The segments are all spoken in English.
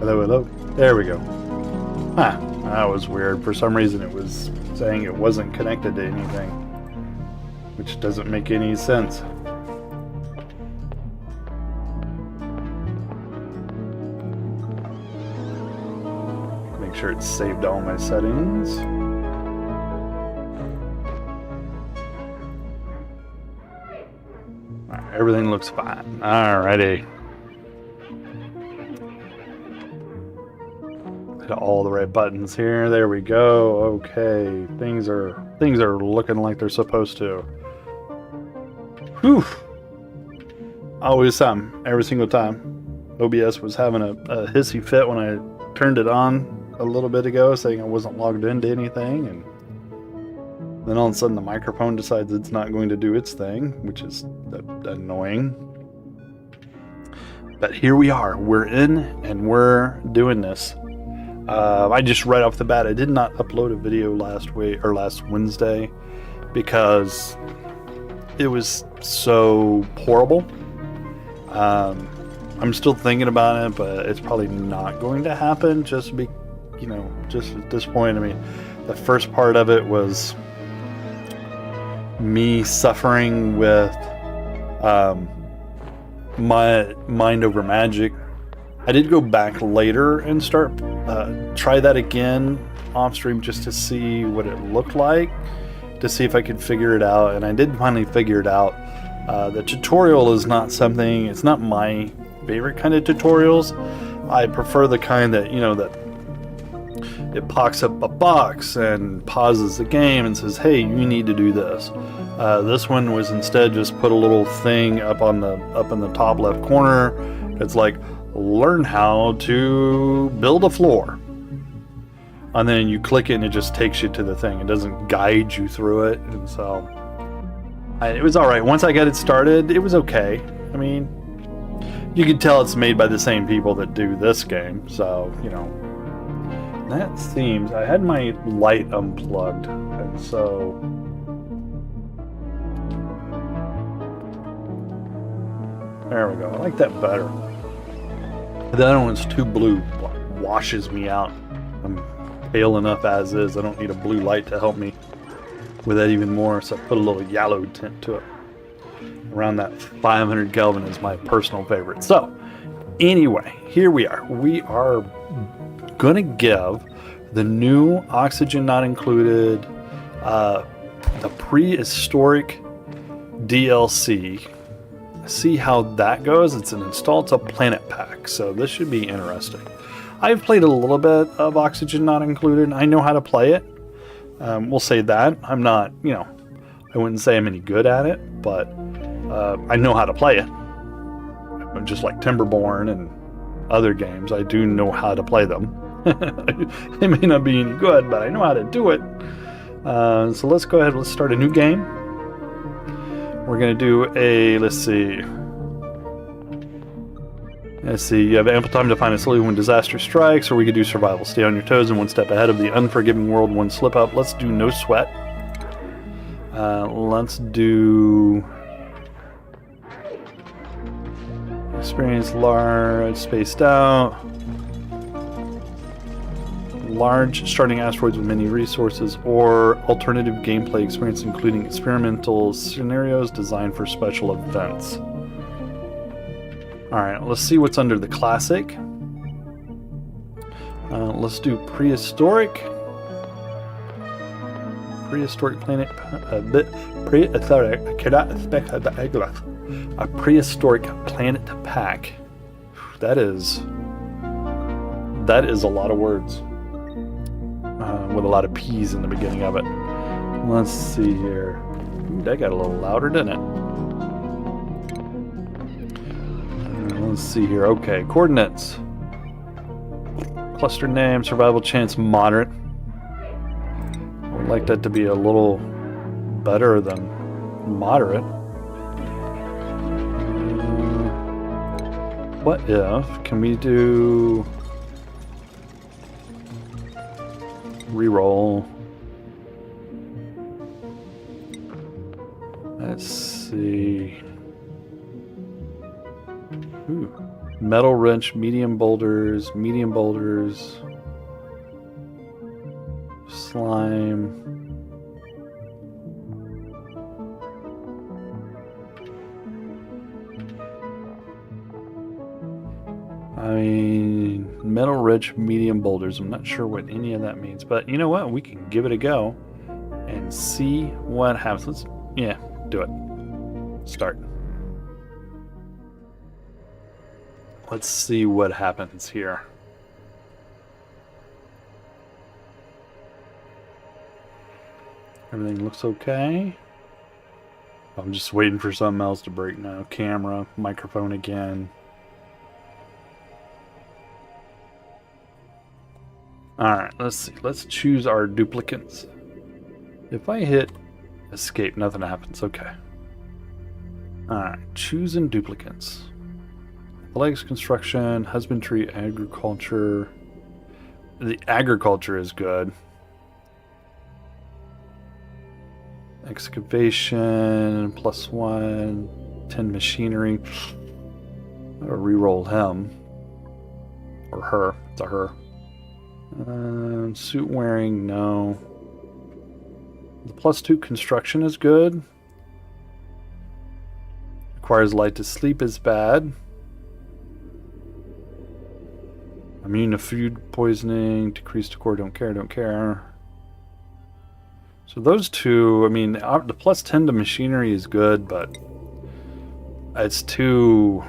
Hello, hello. There we go. Huh. That was weird. For some reason it was saying it wasn't connected to anything, which doesn't make any sense. Make sure it's saved all my settings. Alright, everything looks fine. Alrighty. Hit all the right buttons here. There we go. Okay, things are looking like they're supposed to. Whew. Always something. Every single time. OBS was having a hissy fit when I turned it on a little bit ago, saying I wasn't logged into anything, and then all of a sudden the microphone decides it's not going to do its thing, which is annoying. But here we are. We're in and we're doing this. I just right off the bat, I did not upload a video last Wednesday because it was so horrible. I'm still thinking about it, but it's probably not going to happen. Just at this point. I mean, the first part of it was me suffering with my mind over magic. I did go back later and try that again off stream just to see what it looked like, to see if I could figure it out, and I did finally figure it out. The tutorial is not something, it's not my favorite kind of tutorials. I prefer the kind that, that it pops up a box and pauses the game and says, hey, you need to do this. This one was instead just put a little thing up in the top left corner. It's like, learn how to build a floor, and then you click it and it just takes you to the thing. It doesn't guide you through it, and so it was all right. Once I got it started, it was okay. I mean, you can tell it's made by the same people that do this game, so that seems. I had my light unplugged, and so there we go. I like that better. The other one's too blue, washes me out. I'm pale enough as is. I don't need a blue light to help me with that even more, so I put a little yellow tint to it. Around that 500 Kelvin is my personal favorite. So, anyway, here we are. We are going to give the new Oxygen Not Included, the prehistoric DLC. See how that goes. It's a planet pack, so this should be interesting. I've played a little bit of Oxygen Not Included. I know how to play it. We'll say that. I'm not, I wouldn't say I'm any good at it, but I know how to play it. Just like Timberborn and other games, I do know how to play them. They may not be any good, but I know how to do it. So let's go ahead. Let's start a new game. We're going to do let's see, you have ample time to find a solution when disaster strikes, or we could do survival. Stay on your toes and one step ahead of the unforgiving world, one slip up. Let's do no sweat. Let's do experience large, spaced out. Large starting asteroids with many resources, or alternative gameplay experience including experimental scenarios designed for special events. Alright, let's see what's under the classic. Let's do prehistoric planet, a prehistoric planet pack. That is a lot of words. With a lot of P's in the beginning of it. Let's see here. Ooh, that got a little louder, didn't it? Let's see here. Okay, coordinates. Cluster name, survival chance moderate. I would like that to be a little better than moderate. What if? Can we do reroll? Let's see. Ooh, Metal wrench, medium boulders, slime. I mean, metal rich, medium boulders. I'm not sure what any of that means, but you know what? We can give it a go and see what happens. Yeah, do it. Start. Let's see what happens here. Everything looks okay. I'm just waiting for something else to break now. Camera, microphone again. Alright, let's see. Let's choose our duplicates. If I hit escape, nothing happens. Okay. Alright, choosing duplicates. Athletics, construction, husbandry, agriculture. The agriculture is good. Excavation, +1. 10 machinery. I'll reroll him. Or her. It's a her. Suit wearing, no. The +2 construction is good. Requires light to sleep is bad. Immune to food poisoning, decreased core, don't care. So those two, I mean, the +10 to machinery is good, but it's too...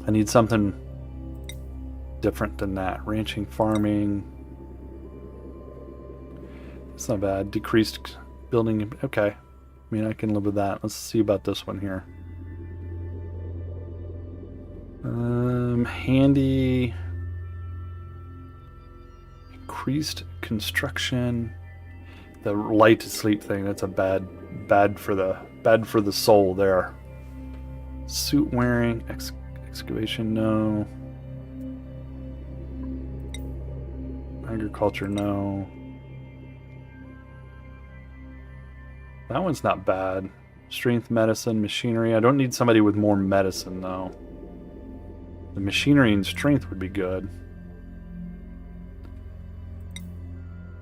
I need something different than that. Ranching, farming. It's not bad. Decreased building. Okay. I mean, I can live with that. Let's see about this one here. Handy. Increased construction. The light to sleep thing. That's a bad for the soul there. Suit wearing. Excavation. No. Agriculture, no. That one's not bad. Strength, medicine, machinery. I don't need somebody with more medicine, though. The machinery and strength would be good.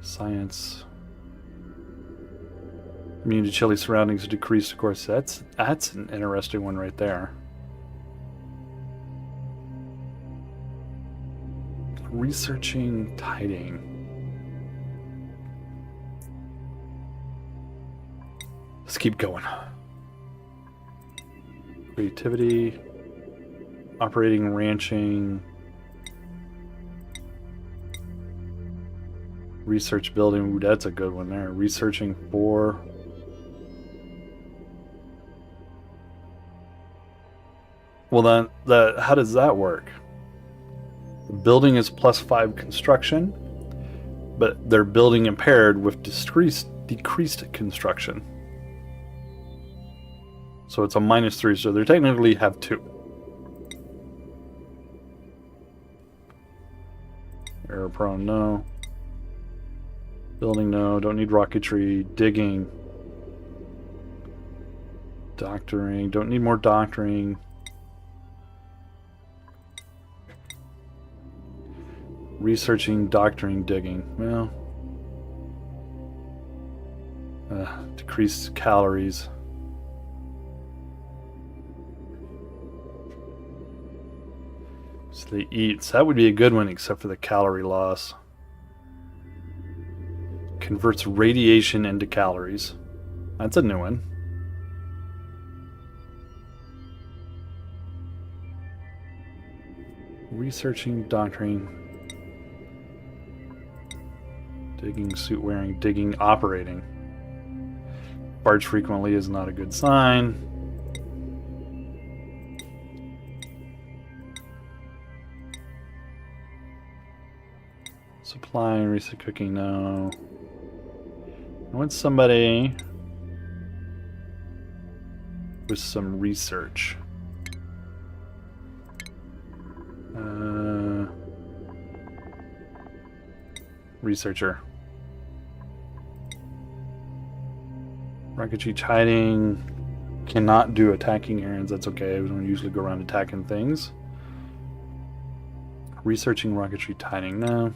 Science. Immune to chilly surroundings, decreased, of course. That's an interesting one right there. Researching, tiding. Let's keep going. Creativity, operating, ranching, research, building. Ooh, that's a good one there. Researching 4. Well, then, how does that work? The building is +5 construction, but they're building impaired with decreased construction. So it's a -3, so they technically have 2. Error prone, no. Building, no. Don't need rocketry. Digging. Doctoring. Don't need more doctoring. Researching, doctoring, digging. Well, decreased calories. So they eat. So that would be a good one, except for the calorie loss. Converts radiation into calories. That's a new one. Researching, doctoring. Digging, suit wearing, digging, operating. Barge frequently is not a good sign. Supplying, research, cooking, no. I want somebody with some research. Researcher. Rocketry, hiding. cannot do attacking errands. That's okay. We don't usually go around attacking things. Researching rocketry tiding. No.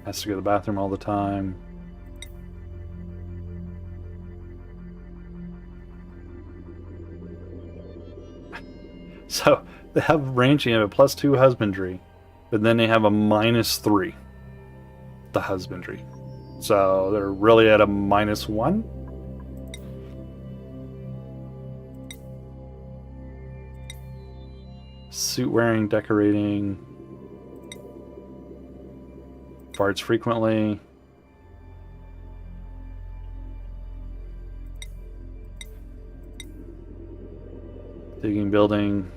Has to go to the bathroom all the time. So they have ranching, they have a +2 husbandry, but then they have a -3 the husbandry. So they're really at a -1. Suit wearing, decorating, farts frequently. Digging, building.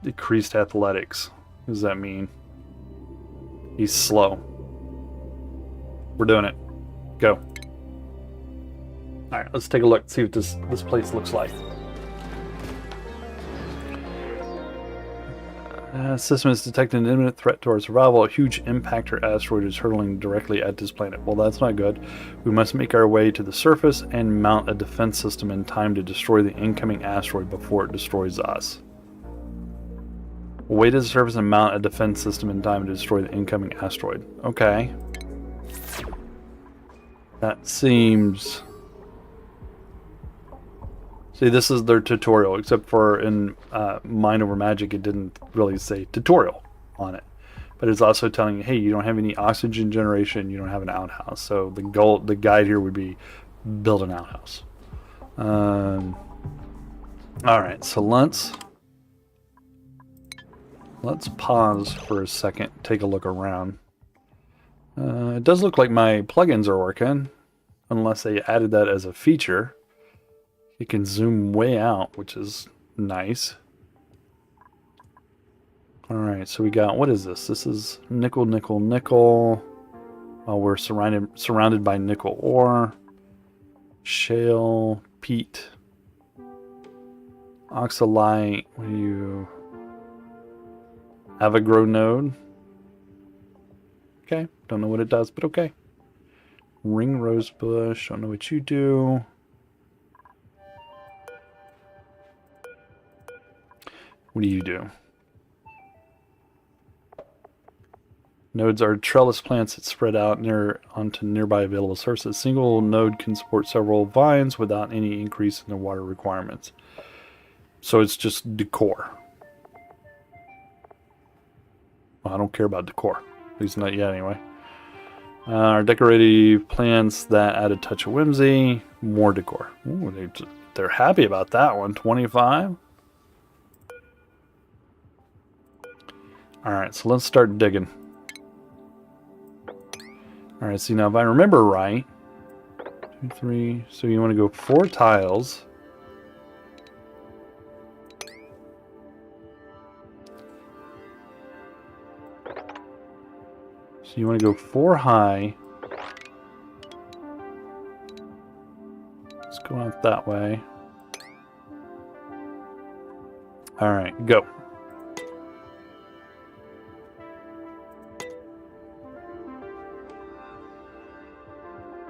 Decreased athletics. What does that mean? He's slow. We're doing it. Go. Alright, let's take a look, see what this place looks like. System has detected an imminent threat to our survival. A huge impactor asteroid is hurtling directly at this planet. Well, that's not good. We must make our way to the surface and mount a defense system in time to destroy the incoming asteroid before it destroys us. Way to the surface and mount a defense system in time to destroy the incoming asteroid. Okay. That seems... See, this is their tutorial, except for in Mind Over Magic, it didn't really say tutorial on it. But it's also telling you, hey, you don't have any oxygen generation, you don't have an outhouse. So the guide here would be build an outhouse. All right, so let's pause for a second, take a look around. It does look like my plugins are working, unless they added that as a feature. You can zoom way out, which is nice. Alright, so we got, what is this? This is nickel, nickel, nickel. Well, we're surrounded by nickel ore. Shale, peat. Oxalite, what do you... Avogrow node. Okay, don't know what it does, but okay. Ring rosebush, don't know what you do. What do you do? Nodes are trellis plants that spread out onto nearby available sources. A single node can support several vines without any increase in the water requirements. So it's just decor. Well, I don't care about decor. At least not yet, anyway. Our decorative plants that add a touch of whimsy. More decor. Ooh, they're happy about that one. 25. Alright, so let's start digging. Alright, see now if I remember right, 2, 3, so you want to go 4 tiles. So you want to go 4 high. Let's go out that way. Alright, go.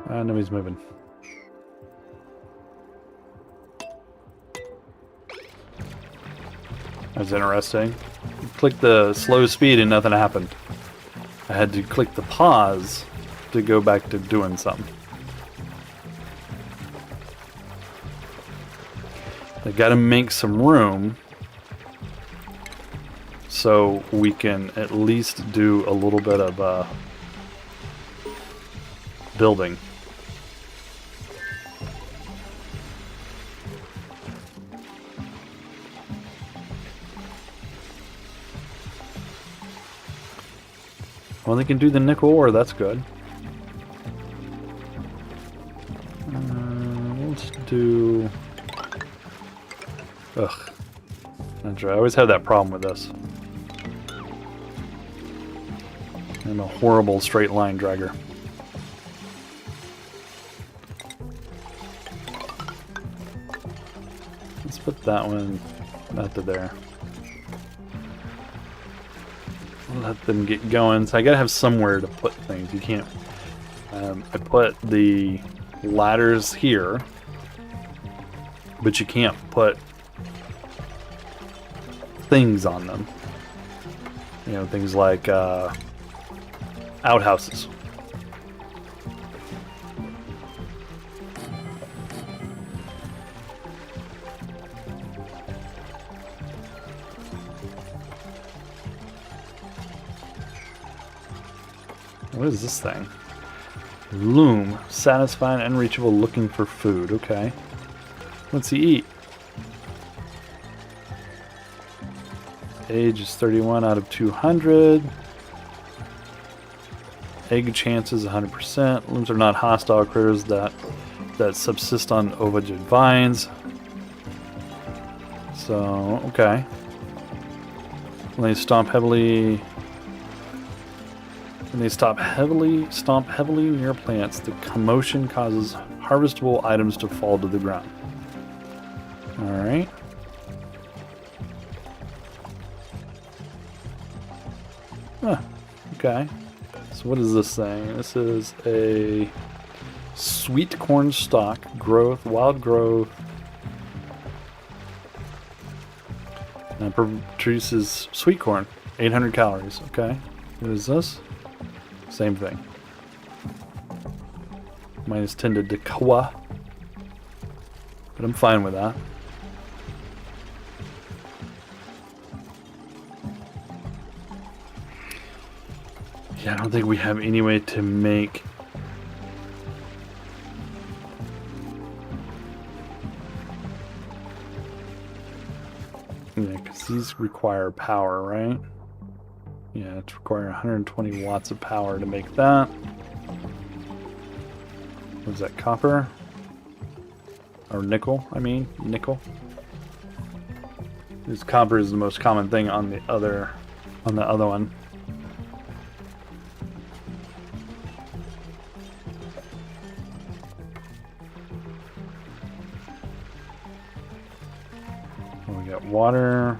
Nobody's moving. That's interesting. Click the slow speed and nothing happened. I had to click the pause to go back to doing something. I gotta make some room so we can at least do a little bit of building. Well, they can do the nickel ore, that's good. Let's do... Ugh. That's right. I always have that problem with this. I'm a horrible straight line dragger. Let's put that one out to there. let them get going. So I gotta have somewhere to put things. You can't. I put the ladders here, but you can't put things on them. You know, things like outhouses. What is this thing? Loom. Satisfied and unreachable, looking for food. Okay. What's he eat? Age is 31 out of 200. Egg chances 100%. Looms are not hostile critters that subsist on ovaged vines. So, okay. When they stomp heavily near plants, the commotion causes harvestable items to fall to the ground. Alright. Huh. Okay. So what is this thing? This is a sweet corn stalk growth, wild growth. And it produces sweet corn, 800 calories. Okay. What is this? Same thing. Minus 10 to Dekawa. But I'm fine with that. Yeah, I don't think we have any way to make... Yeah, because these require power, right? Yeah, it's requiring 120 watts of power to make that. What is that, copper? Or nickel, I mean, nickel. This copper is the most common thing on the other one. We got water,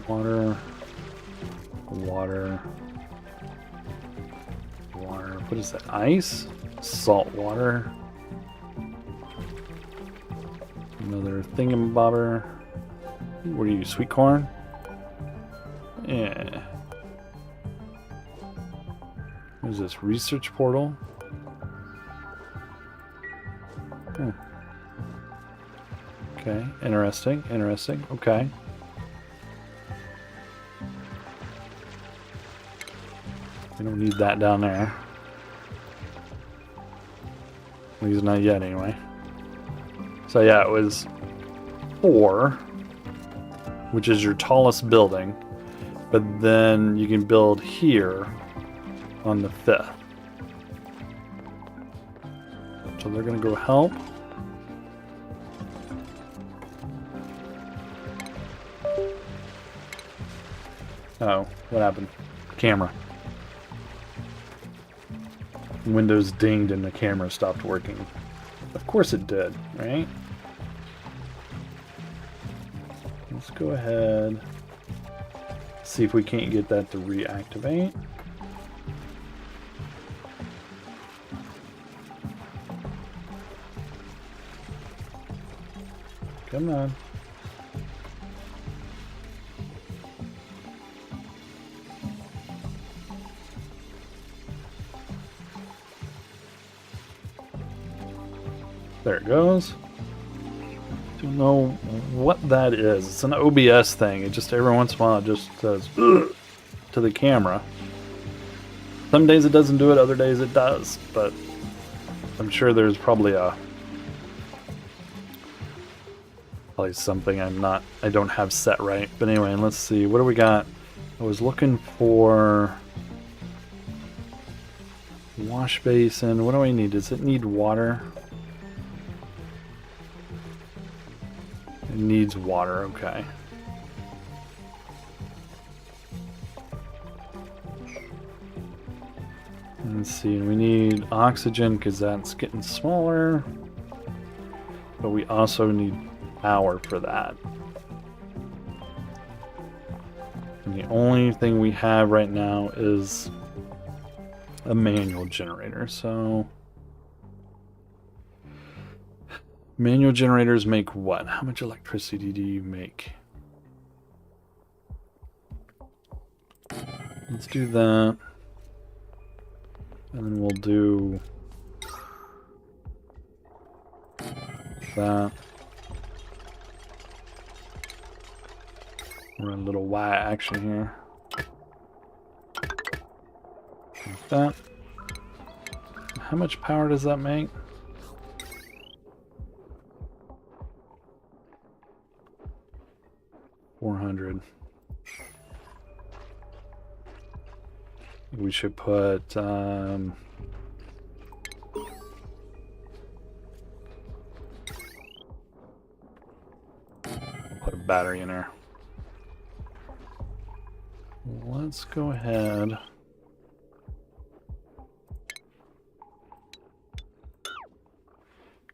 water, water, water. What is that? Ice? Salt water. Another thingamabobber. What are you, sweet corn? Yeah. What is this? Research portal? Hmm. Okay, interesting, interesting. Okay. We don't need that down there. At least not yet, anyway. So yeah, it was 4, which is your tallest building, but then you can build here on the 5th. So they're gonna go help. Oh, what happened? Camera. Windows dinged and the camera stopped working. Of course it did, right? Let's go ahead. See if we can't get that to reactivate. Come on. There it goes. Don't know what that is. It's an OBS thing. It just every once in a while it just says ugh to the camera. Some days it doesn't do it, other days it does. But I'm sure there's probably something I don't have set right. But anyway, let's see. What do we got? I was looking for wash basin. What do I need? Does it need water? It needs water, okay. Let's see, we need oxygen because that's getting smaller. But we also need power for that. And the only thing we have right now is a manual generator. So manual generators make what? How much electricity do you make? Let's do that. And then we'll do that. We're in a little Y action here. Like that. How much power does that make? $400. We should put put a battery in there. Let's go ahead.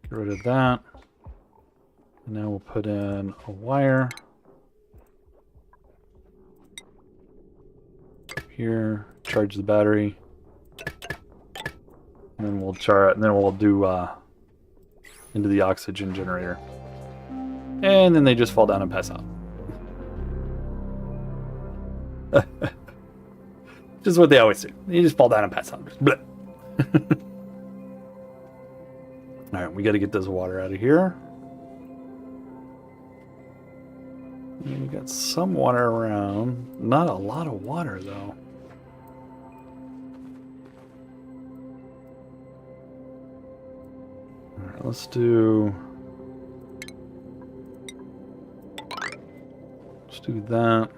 Get rid of that. And now we'll put in a wire. Here, charge the battery. And then we'll do into the oxygen generator. And then they just fall down and pass out. Just what they always do. You just fall down and pass out. Alright, we got to get this water out of here. We got some water around. Not a lot of water, though. Alright, let's do that.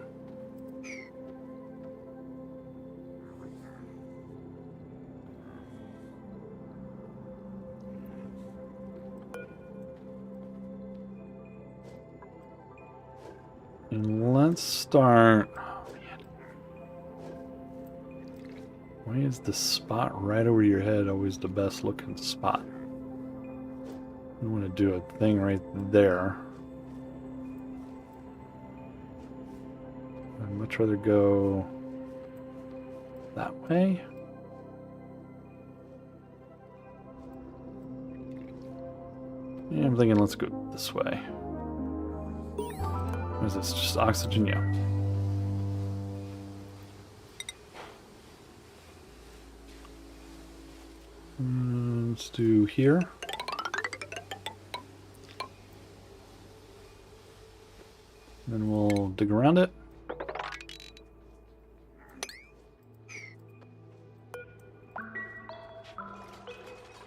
And let's start. Oh, man. Why is the spot right over your head always the best looking spot? I want to do a thing right there. I'd much rather go that way. Yeah, I'm thinking let's go this way. What is this? Just oxygen? Yeah. Let's do here. Then we'll dig around it.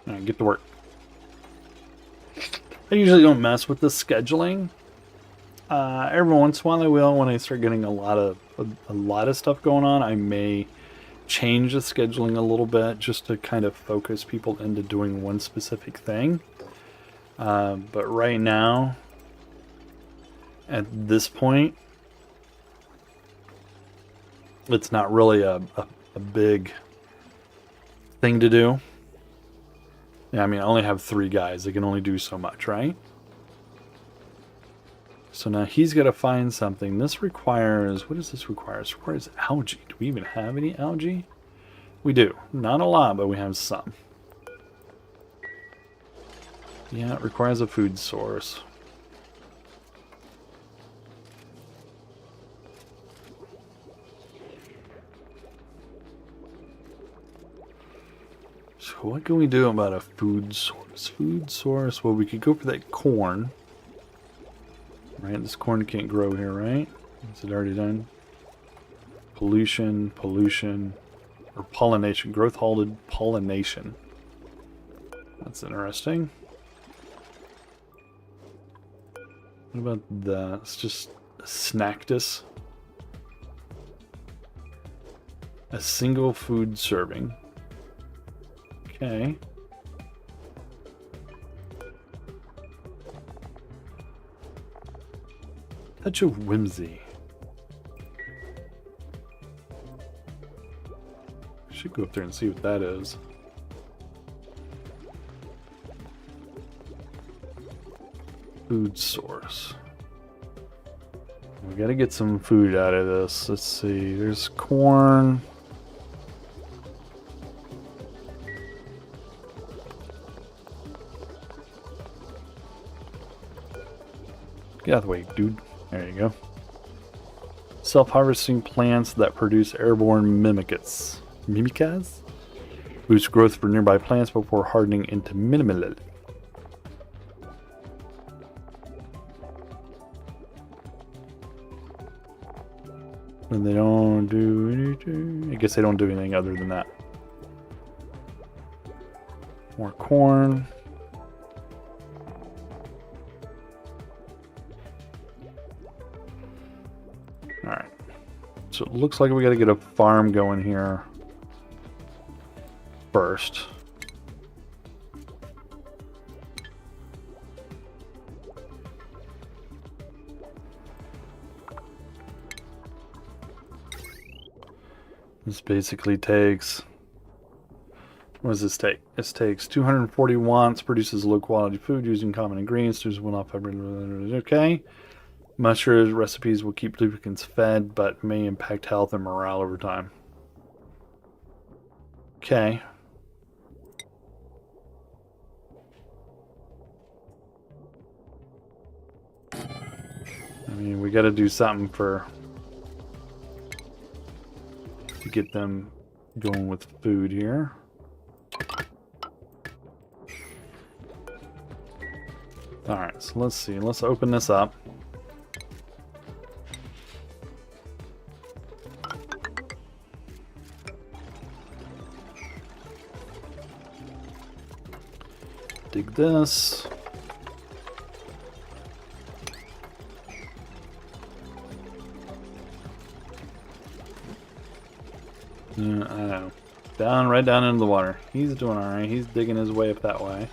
Alright, get to work. I usually don't mess with the scheduling. Every once in a while I will. When I start getting a lot of stuff going on, I may change the scheduling a little bit just to kind of focus people into doing one specific thing. But right now, at this point, it's not really a big thing to do. Yeah, I mean, I only have 3 guys. They can only do so much, right? So now he's got to find something. This requires... What does this require? It requires algae. Do we even have any algae? We do. Not a lot, but we have some. Yeah, it requires a food source. So what can we do about a food source? Food source, well, we could go for that corn. Right, this corn can't grow here, right? Is it already done? Pollution, or pollination. Growth halted pollination. That's interesting. What about that? It's just a Snactus. A single food serving. Okay. Touch of whimsy. Should go up there and see what that is. Food source. We gotta get some food out of this. Let's see. There's corn. Get out of the way, dude. There you go. Self-harvesting plants that produce airborne mimicas. Mimicas? Boost growth for nearby plants before hardening into minimal. And they don't do anything. I guess they don't do anything other than that. More corn. Alright. So it looks like we gotta get a farm going here first. This basically takes, what does this take? This takes 240 watts, produces low quality food using common ingredients, does one off every, okay. Mushrooms recipes will keep lubricants fed, but may impact health and morale over time. Okay. I mean, we gotta do something to get them going with food here. Alright, so let's see. Let's open this up. Dig this. I know. Right down into the water. He's doing alright. He's digging his way up that way.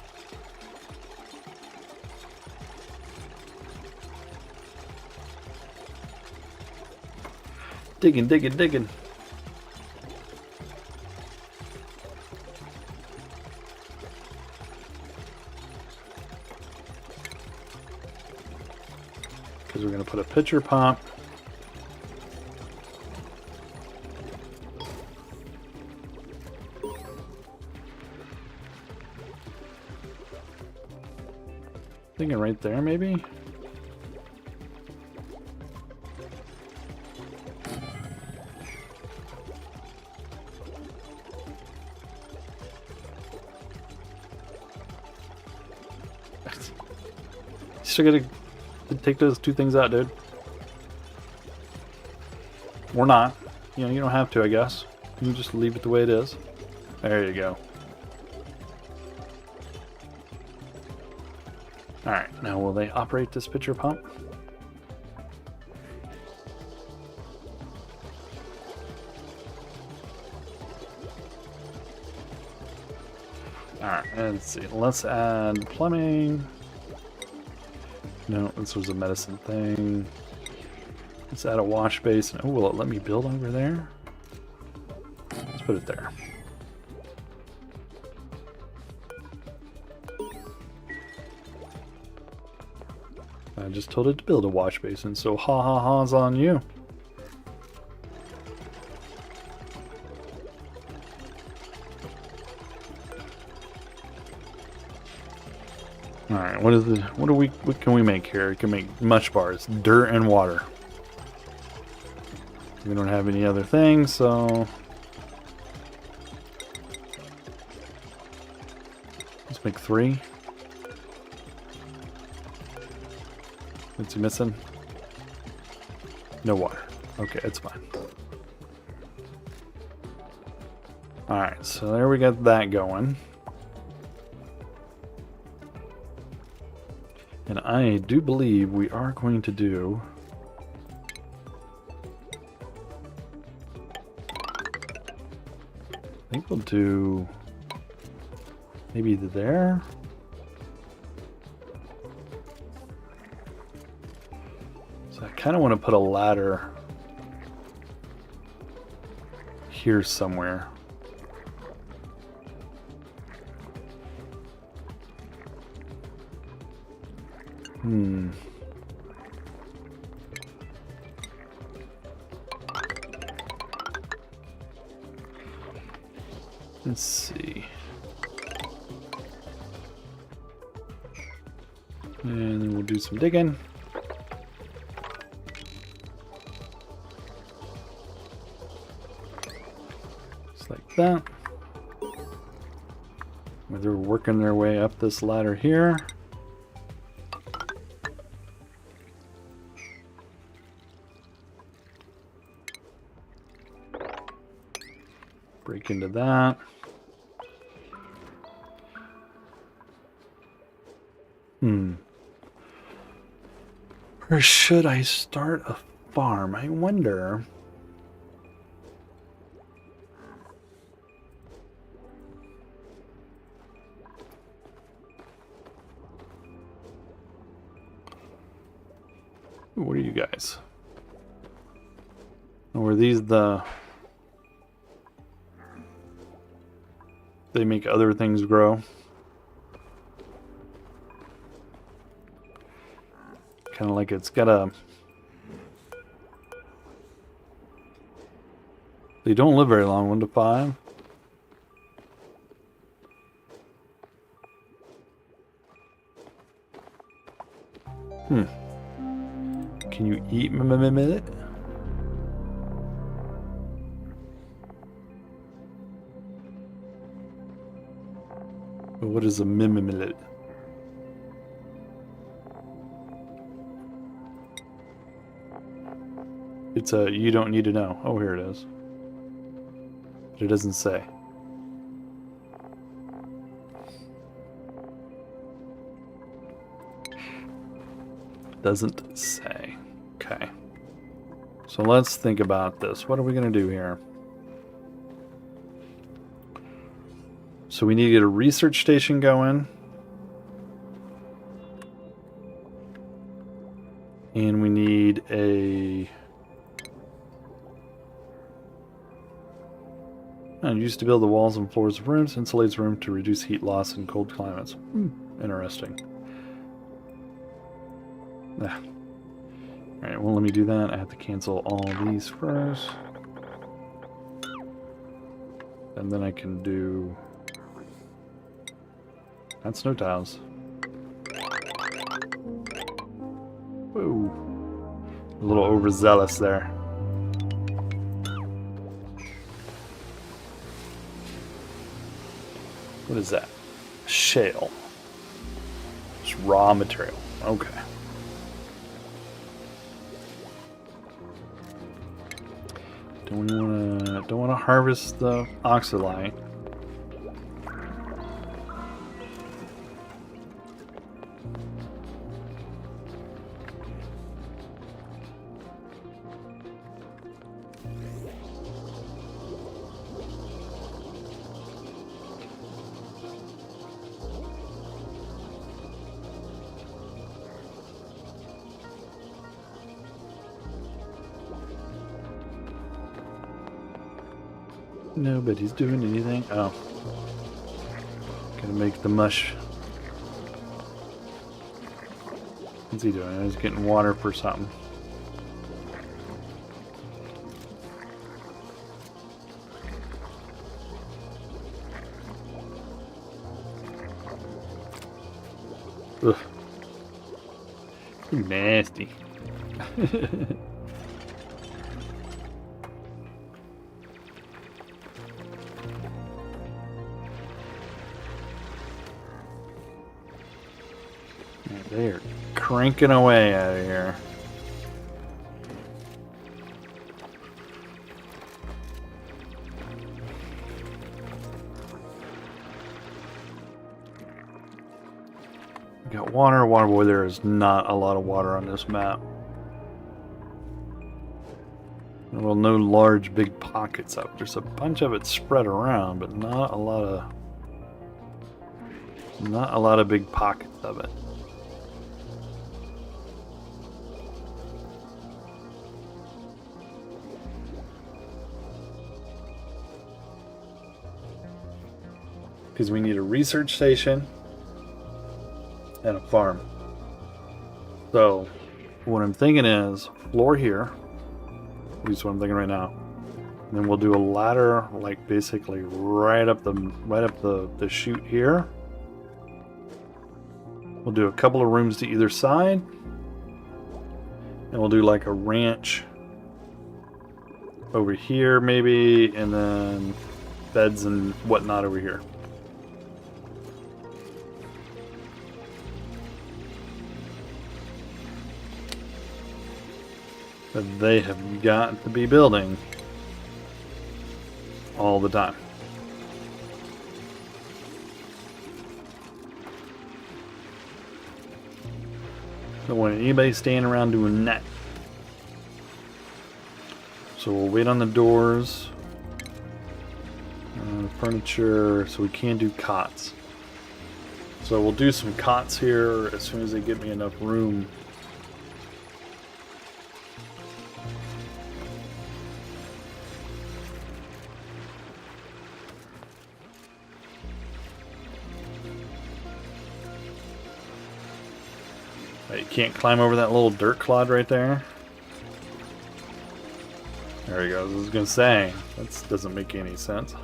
Digging. Because we're going to put a pitcher pump. Thinking right there, maybe? Still gotta take those two things out, dude. Or not. You know, you don't have to, I guess. You can just leave it the way it is. There you go. Alright, now will they operate this pitcher pump? Alright, let's see. Let's add plumbing. No, this was a medicine thing. Let's add a wash basin. Oh, will it let me build over there? Let's put it there. I just told it to build a wash basin, so ha-ha-ha's on you. Alright, what can we make here? We can make mush bars, dirt and water. We don't have any other things, so let's make 3. What's he missing? No water. Okay, it's fine. Alright, so there we got that going. And I do believe we are going to do I think we'll do maybe there. So I kind of want to put a ladder here somewhere. Let's see. And then we'll do some digging. Just like that. They're working their way up this ladder here. Break into that. Or should I start a farm? I wonder. What are you guys? Or are these the... They make other things grow? Kind of like it's got a... They don't live very long, 1 to 5. Can you eat it? What is a mimimillet? It's a you don't need to know. Oh, here it is. But it doesn't say. Doesn't say. Okay. So let's think about this. What are we going to do here? So we need to get a research station going. And we need a... used to build the walls and floors of rooms, insulates room to reduce heat loss in cold climates. Interesting. Alright, well, let me do that. I have to cancel all these first. And then I can do... That's snow tiles. Whoa. A little overzealous there. What is that? Shale. It's raw material. Okay. Don't wanna harvest the oxalite. Nobody's doing anything. Oh. Gonna make the mush. What's he doing? He's getting water for something. Ugh. You're nasty. They're cranking away out of here. We got water. Boy, there is not a lot of water on this map. Well, no large big pockets of it. There's a bunch of it spread around, but not a lot of big pockets of it. Because we need a research station and a farm. So what I'm thinking is floor here, at least what I'm thinking right now, then we'll do a ladder, like basically right up the chute here. We'll do a couple of rooms to either side, and we'll do like a ranch over here maybe, and then beds and whatnot over here. But they have got to be building all the time. Don't want anybody staying around doing that. So we'll wait on the doors. Furniture, so we can do cots. So we'll do some cots here as soon as they give me enough room. You can't climb over that little dirt clod right there. There he goes. I was gonna say, that doesn't make any sense.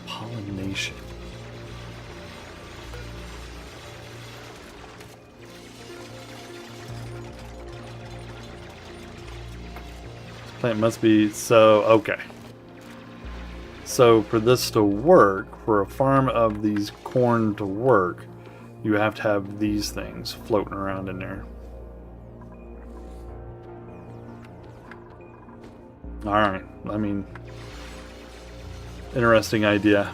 Pollination. This plant must be so okay. So for this to work, for a farm of these corn to work, you have to have these things floating around in there. Alright, I mean, interesting idea.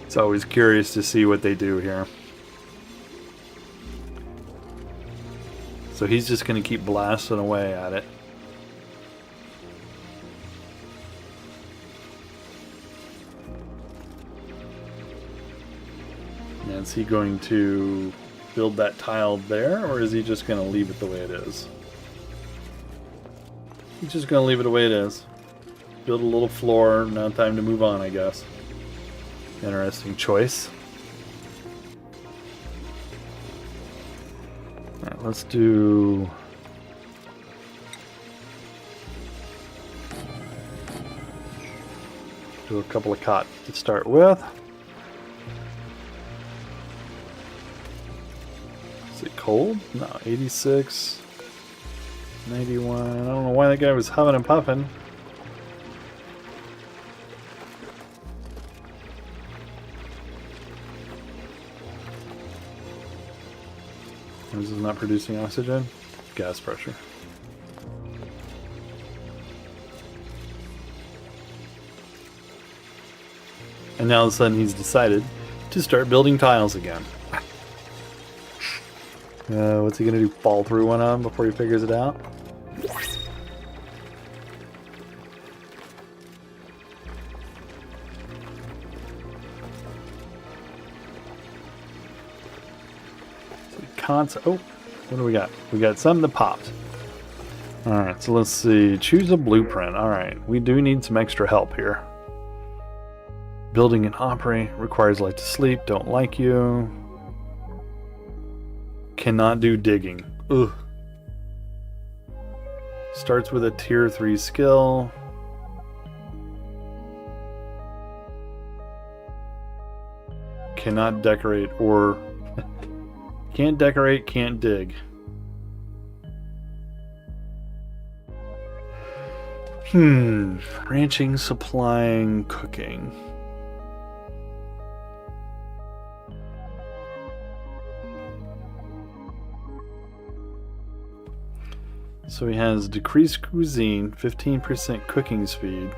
It's always curious to see what they do here. So he's just going to keep blasting away at it. And is he going to build that tile there, or is he just going to leave it the way it is? He's just going to leave it the way it is. Build a little floor. Now time to move on, I guess. Interesting choice. Alright, let's do... do a couple of cots to start with. Is it cold? No, 86, 91. I don't know why that guy was huffing and puffing. This is not producing oxygen. Gas pressure. And now all of a sudden he's decided to start building tiles again. What's he gonna do? Fall through one of them before he figures it out? Oh, what do we got? We got something that popped. Alright, so let's see. Choose a blueprint. Alright, we do need some extra help here. Building and operate. Requires light to sleep. Don't like you. Cannot do digging. Ugh. Starts with a tier 3 skill. Cannot decorate or... Can't decorate, can't dig. Ranching, supplying, cooking. So he has decreased cuisine, 15% cooking speed,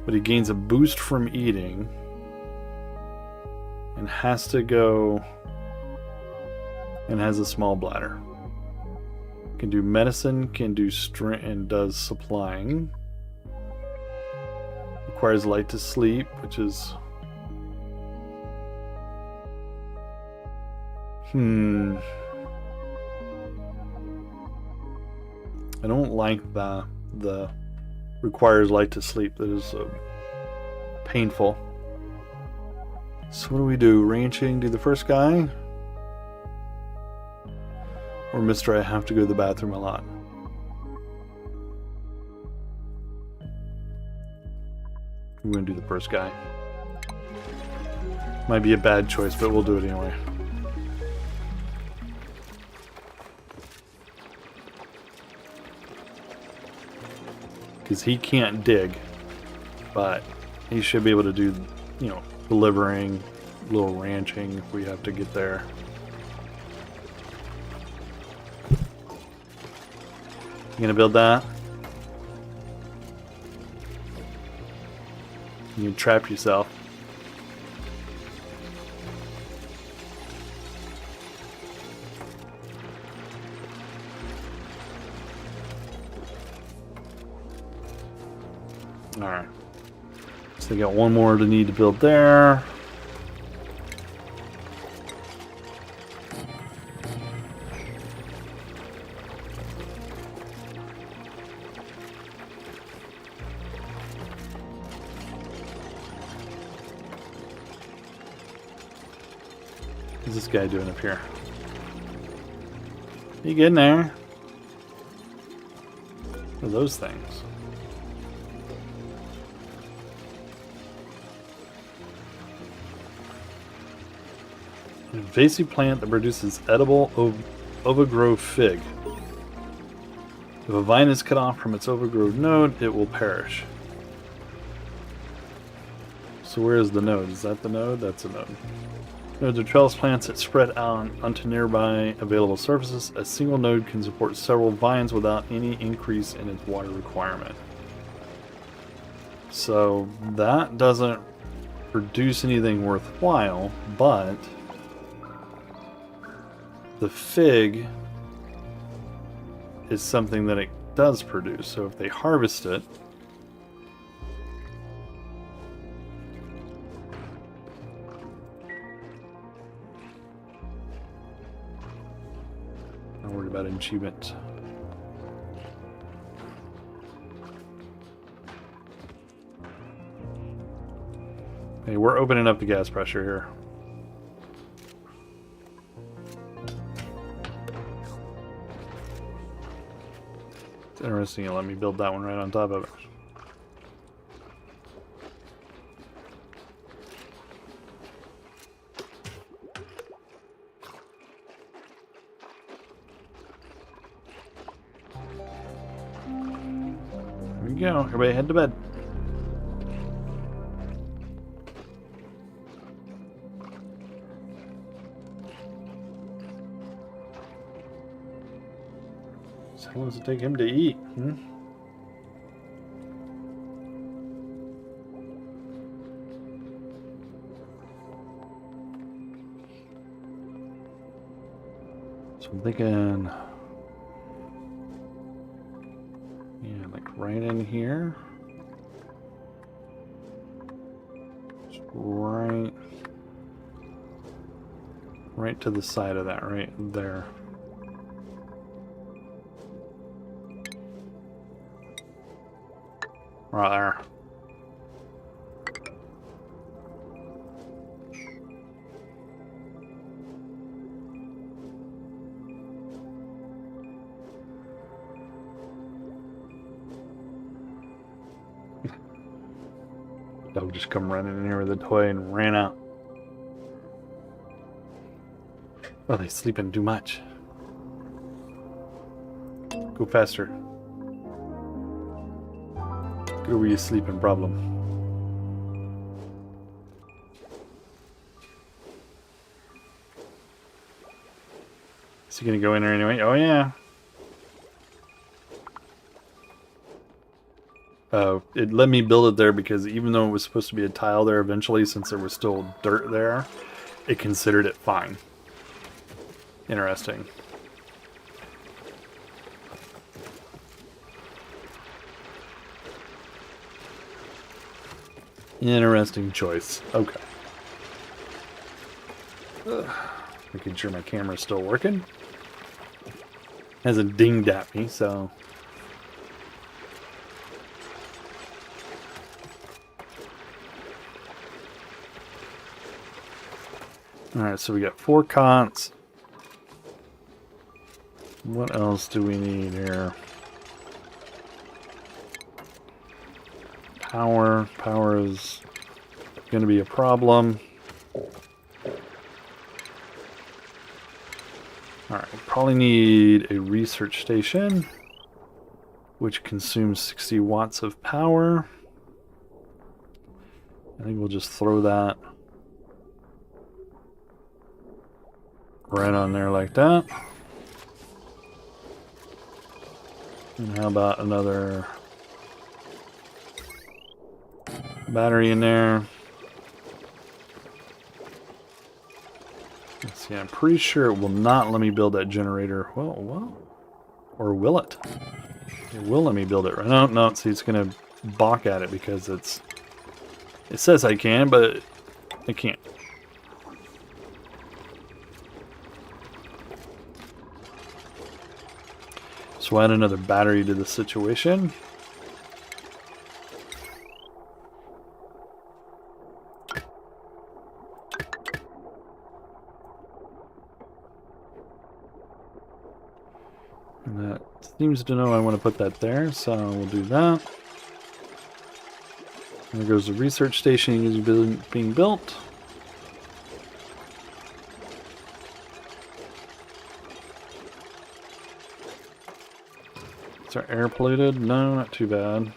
but he gains a boost from eating and has to go and has a small bladder. Can do medicine, can do strength, and does supplying. Requires light to sleep, which is I don't like the requires light to sleep. That is painful. So what do we do? Ranching, do the first guy? Or Mr. I have to go to the bathroom a lot? I'm going to do the first guy. Might be a bad choice, but we'll do it anyway. Because he can't dig, but he should be able to do, you know, delivering, a little ranching if we have to get there. You gonna build that? You can trap yourself. Alright. So they got one more to need to build there. What's this guy doing up here? You getting there? What are those things? An invasive plant that produces edible overgrown fig. If a vine is cut off from its overgrown node, it will perish. So where is the node? Is that the node? That's a node. Nodes are trellis plants that spread out onto nearby available surfaces. A single node can support several vines without any increase in its water requirement. So that doesn't produce anything worthwhile, but the fig is something that it does produce. So if they harvest it, not worried about achievement. Hey, we're opening up the gas pressure here. It's interesting, you let me build that one right on top of it. There we go. Everybody head to bed. So how long does it take him to eat? So I'm thinking, yeah, like right in here. Just right to the side of that, right there. Right there. Dog just come running in here with a toy and ran out. Oh, they sleeping too much. Go faster. Go where you sleeping problem. Is he gonna go in there anyway? Oh yeah. It let me build it there because even though it was supposed to be a tile there eventually, since there was still dirt there, it considered it fine. Interesting. Interesting choice. Okay. Making sure my camera's still working. Hasn't dinged at me, so Alright, so we got 4 cots. What else do we need here? Power. Power is going to be a problem. Alright, probably need a research station, which consumes 60 watts of power. I think we'll just throw that right on there like that. And how about another battery in there? Let's see, I'm pretty sure it will not let me build that generator. Well, or will it? It will let me build it. No, see, it's going to balk at it because it says I can, but I can't. So add another battery to the situation. And that seems to know I want to put that there, so we'll do that. And there goes the research station being built. Is our air polluted? No, not too bad.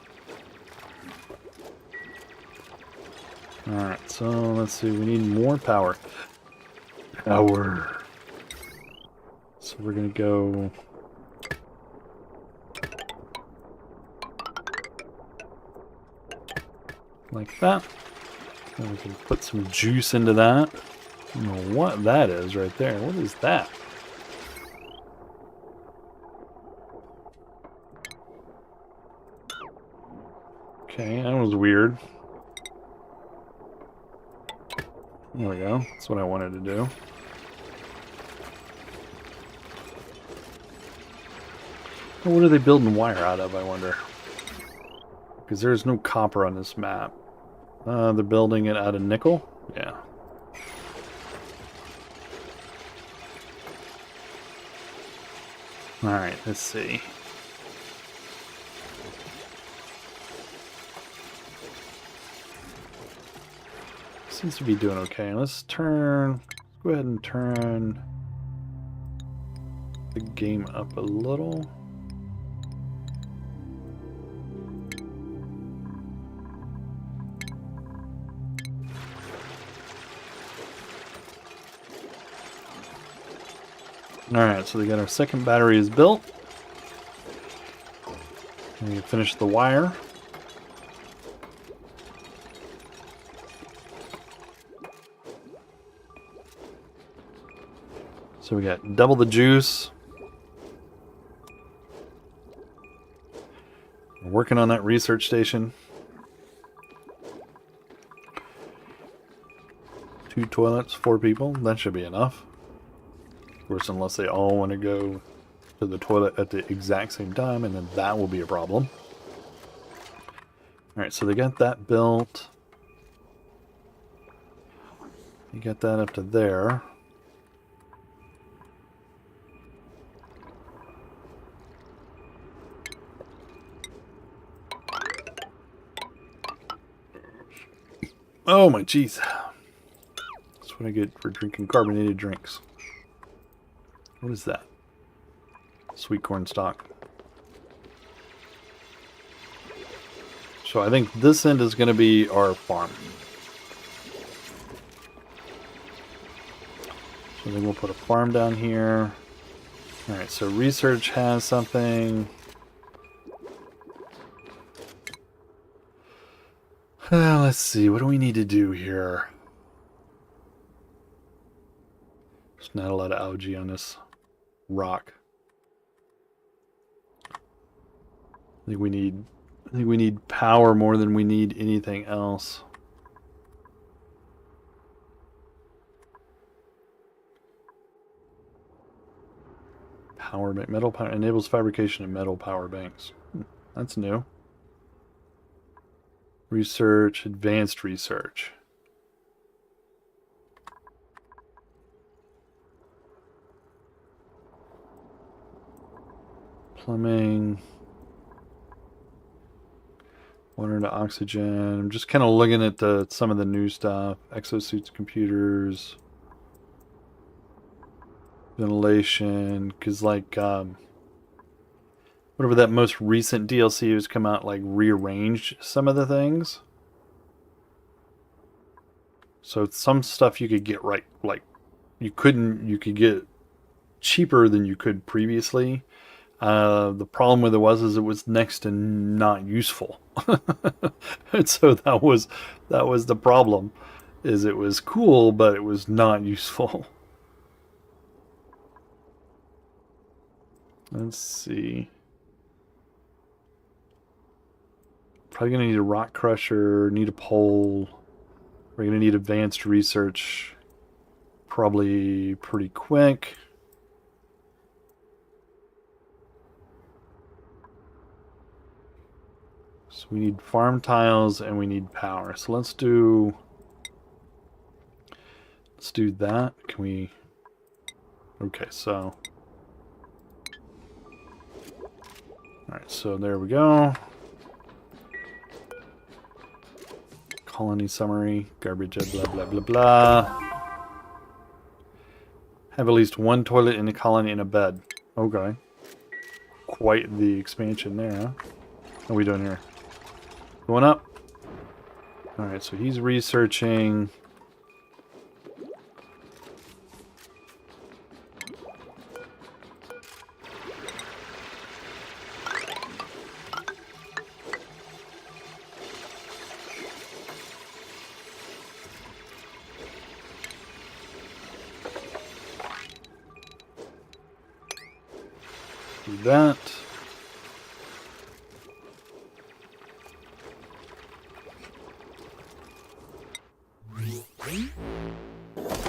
Alright, so let's see, we need more power. Power. So we're gonna go like that. And we can put some juice into that. I don't know what that is right there. What is that? Okay, that was weird. There we go. That's what I wanted to do. What are they building wire out of, I wonder? Because there's no copper on this map. They're building it out of nickel? Yeah. Alright, let's see. Seems to be doing okay. Let's go ahead and turn the game up a little. Alright, so we got our second battery is built. And we finished the wire. So we got double the juice. We're working on that research station. 2 toilets, 4 people. That should be enough. Of course, unless they all want to go to the toilet at the exact same time, and then that will be a problem. Alright, so they got that built. You got that up to there. Oh my jeez. That's what I get for drinking carbonated drinks. What is that? Sweet corn stalk. So I think this end is going to be our farm. So then we'll put a farm down here. Alright, so research has something. Let's see, what do we need to do here? There's not a lot of algae on this rock. I think we need power more than we need anything else. Metal power enables fabrication of metal power banks. That's new. Research, advanced research. Plumbing. Water to oxygen. I'm just kind of looking at some of the new stuff. Exosuits, computers. Ventilation. Because, like, whatever that most recent DLC has come out, like, rearranged some of the things. So some stuff you could get right, like, you could get cheaper than you could previously. The problem with it was it was next to not useful. And so that was the problem, is it was cool, but it was not useful. Let's see. Probably gonna need a rock crusher, need a pole. We're gonna need advanced research probably pretty quick. So we need farm tiles and we need power. So let's do that. Can we? Okay, so all right, so there we go. Colony summary, garbage, blah blah blah blah. Have at least one toilet in a colony and a bed. Okay. Quite the expansion there, huh? What are we doing here? Going up? Alright, so he's researching. Do that.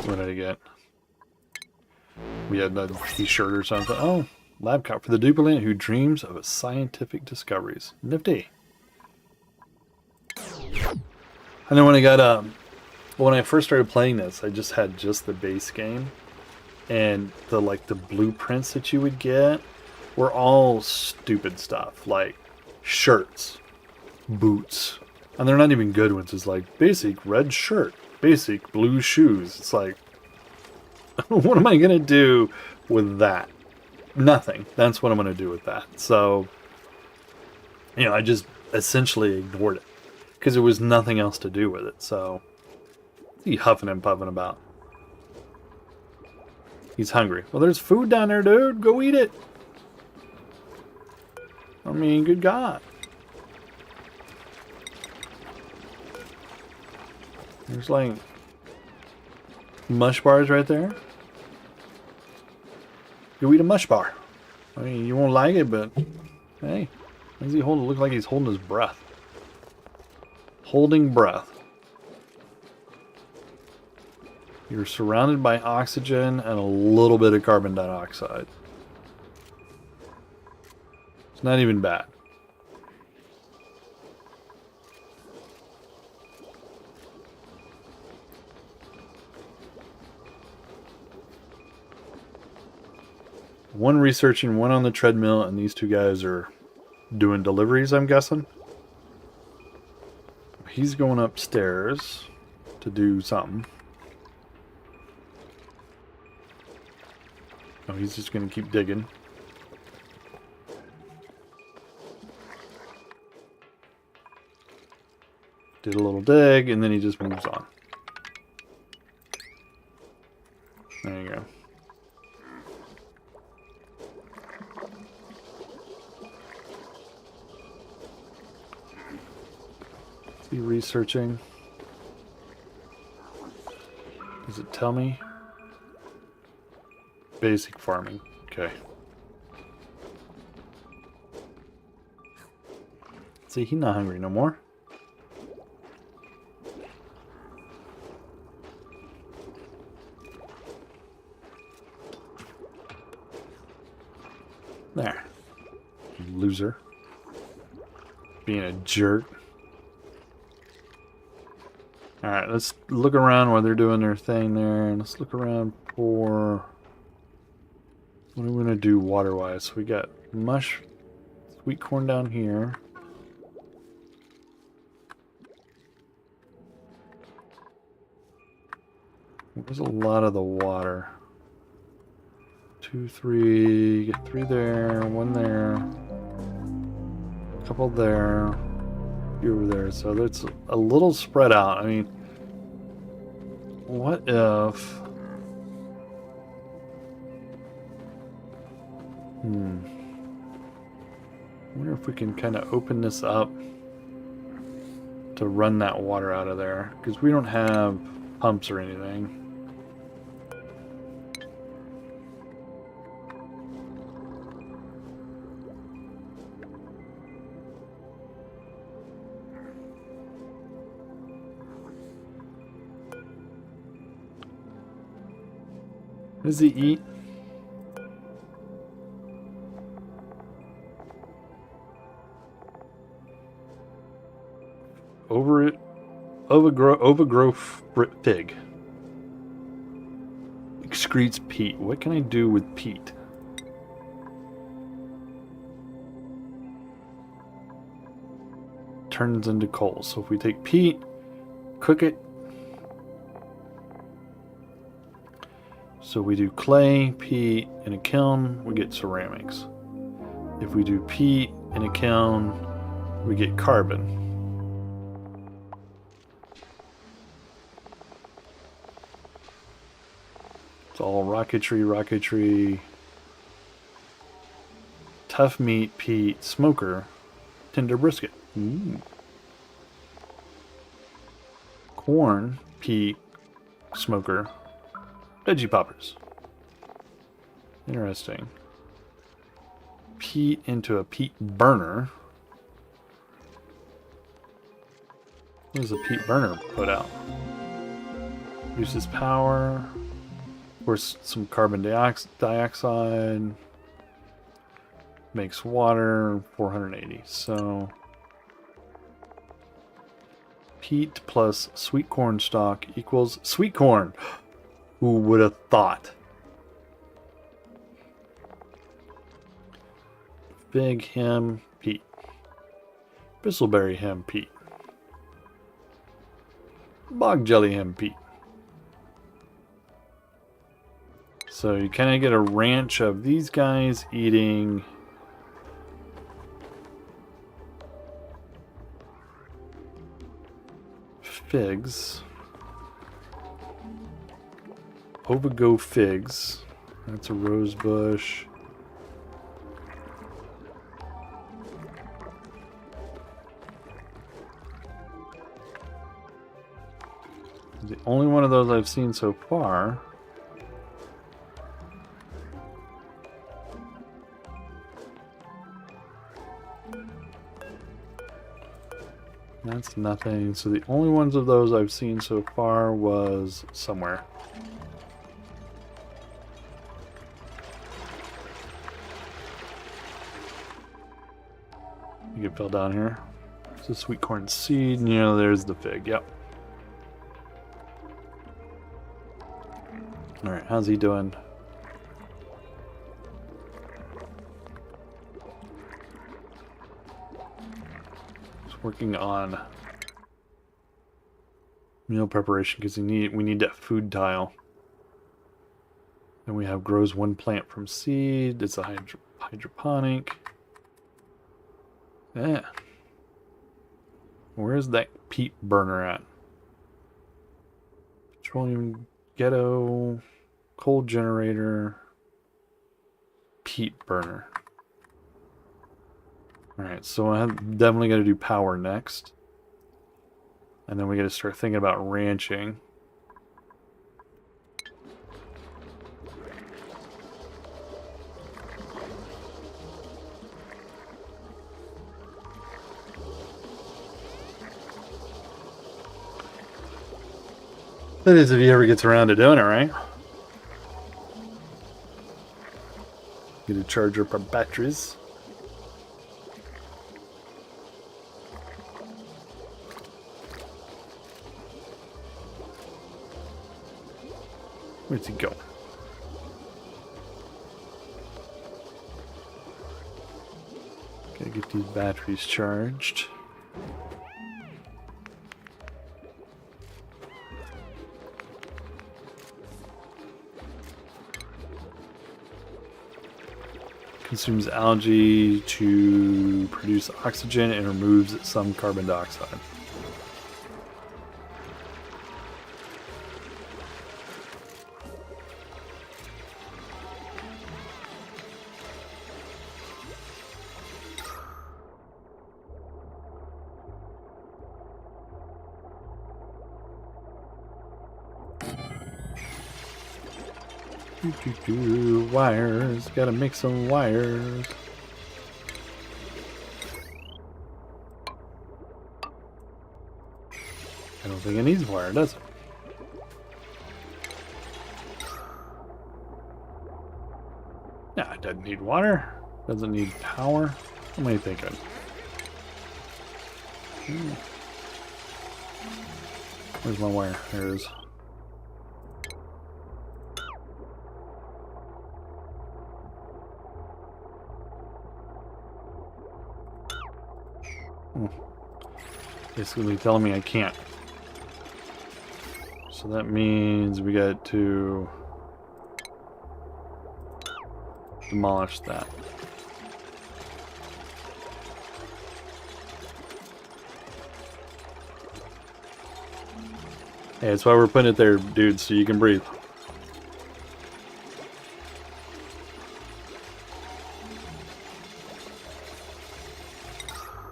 What did I get? We had a t-shirt or something. Oh, lab coat for the duplicate who dreams of scientific discoveries. Nifty. I know when I first started playing this, I just had the base game, and the blueprints that you would get were all stupid stuff, like shirts, boots, and they're not even good ones. It's like basic red shirt, basic blue shoes. It's like, what am I gonna do with that? Nothing. That's what I'm gonna do with that. So, I just essentially ignored it because there was nothing else to do with it. So, he huffing and puffing about. He's hungry. Well, there's food down there, dude. Go eat it. I mean, good God. There's like mush bars right there. Go eat a mush bar. I mean, you won't like it, but hey, why does he look like he's holding his breath? Holding breath. You're surrounded by oxygen and a little bit of carbon dioxide. It's not even bad. One researching, one on the treadmill, and these two guys are doing deliveries, I'm guessing. He's going upstairs to do something. Oh, he's just going to keep digging. Did a little dig, and then he just moves on. There you go. Is he researching? Does it tell me? Basic farming. Okay. See, he's not hungry no more. There. Loser. Being a jerk. Alright, let's look around while they're doing their thing there. And let's look around for... what are we going to do water-wise? We got sweet corn down here. There's a lot of the water. 2, 3, get 3 there, 1 there, a couple there, a few over there. So that's a little spread out. I mean, what if... I wonder if we can kind of open this up to run that water out of there, because we don't have pumps or anything. What does he eat? Overgrow pig. Excretes peat. What can I do with peat? Turns into coal. So if we take peat, cook it. So we do clay, peat, in a kiln, we get ceramics. If we do peat in a kiln, we get carbon. It's all rocketry. Tough meat, peat, smoker, tender brisket. Ooh. Corn, peat, smoker, veggie poppers. Interesting. Peat into a peat burner. What does a peat burner put out? Reduces power. Of course, some carbon dioxide. Makes water. 480. So peat plus sweet corn stalk equals sweet corn. Who would have thought? Fig, hem, peat. Bristleberry, hem, peat. Bog jelly, hem, peat. So you kind of get a ranch of these guys eating figs. Overgo figs. That's a rose bush. The only one of those I've seen so far. That's nothing. So the only ones of those I've seen so far was somewhere. You can fill down here. It's a sweet corn seed, and you know, there's the fig. Yep. Alright, how's he doing? He's working on meal preparation because we need that food tile. Then we have grows 1 plant from seed. It's a hydroponic. Yeah. Where's that peat burner at? Petroleum ghetto, coal generator, peat burner. Alright, so I'm definitely going to do power next. And then we got to start thinking about ranching. That is if he ever gets around to doing it, right? Get a charger for batteries. Where's he going? Get these batteries charged. Consumes algae to produce oxygen and removes some carbon dioxide. Wires. Gotta make some wires. I don't think it needs wire, does it? Nah, it doesn't need water. Doesn't need power. What am I thinking? Where's my wire? There it is. Basically telling me I can't. So that means we got to demolish that. Hey, that's why we're putting it there, dude, so you can breathe.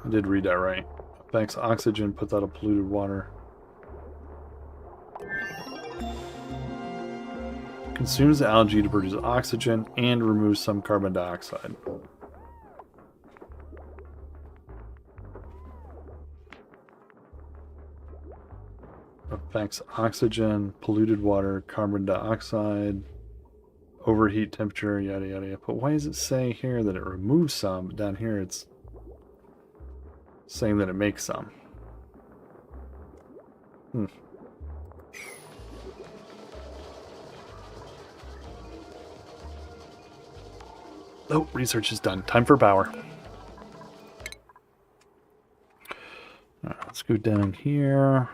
I did read that right. Affects oxygen, puts out a polluted water. Consumes algae to produce oxygen and removes some carbon dioxide. Affects oxygen, polluted water, carbon dioxide, overheat temperature, yada yada yada. But why does it say here that it removes some? But down here it's saying that it makes some. Oh, research is done. Time for power. Alright, let's go down here.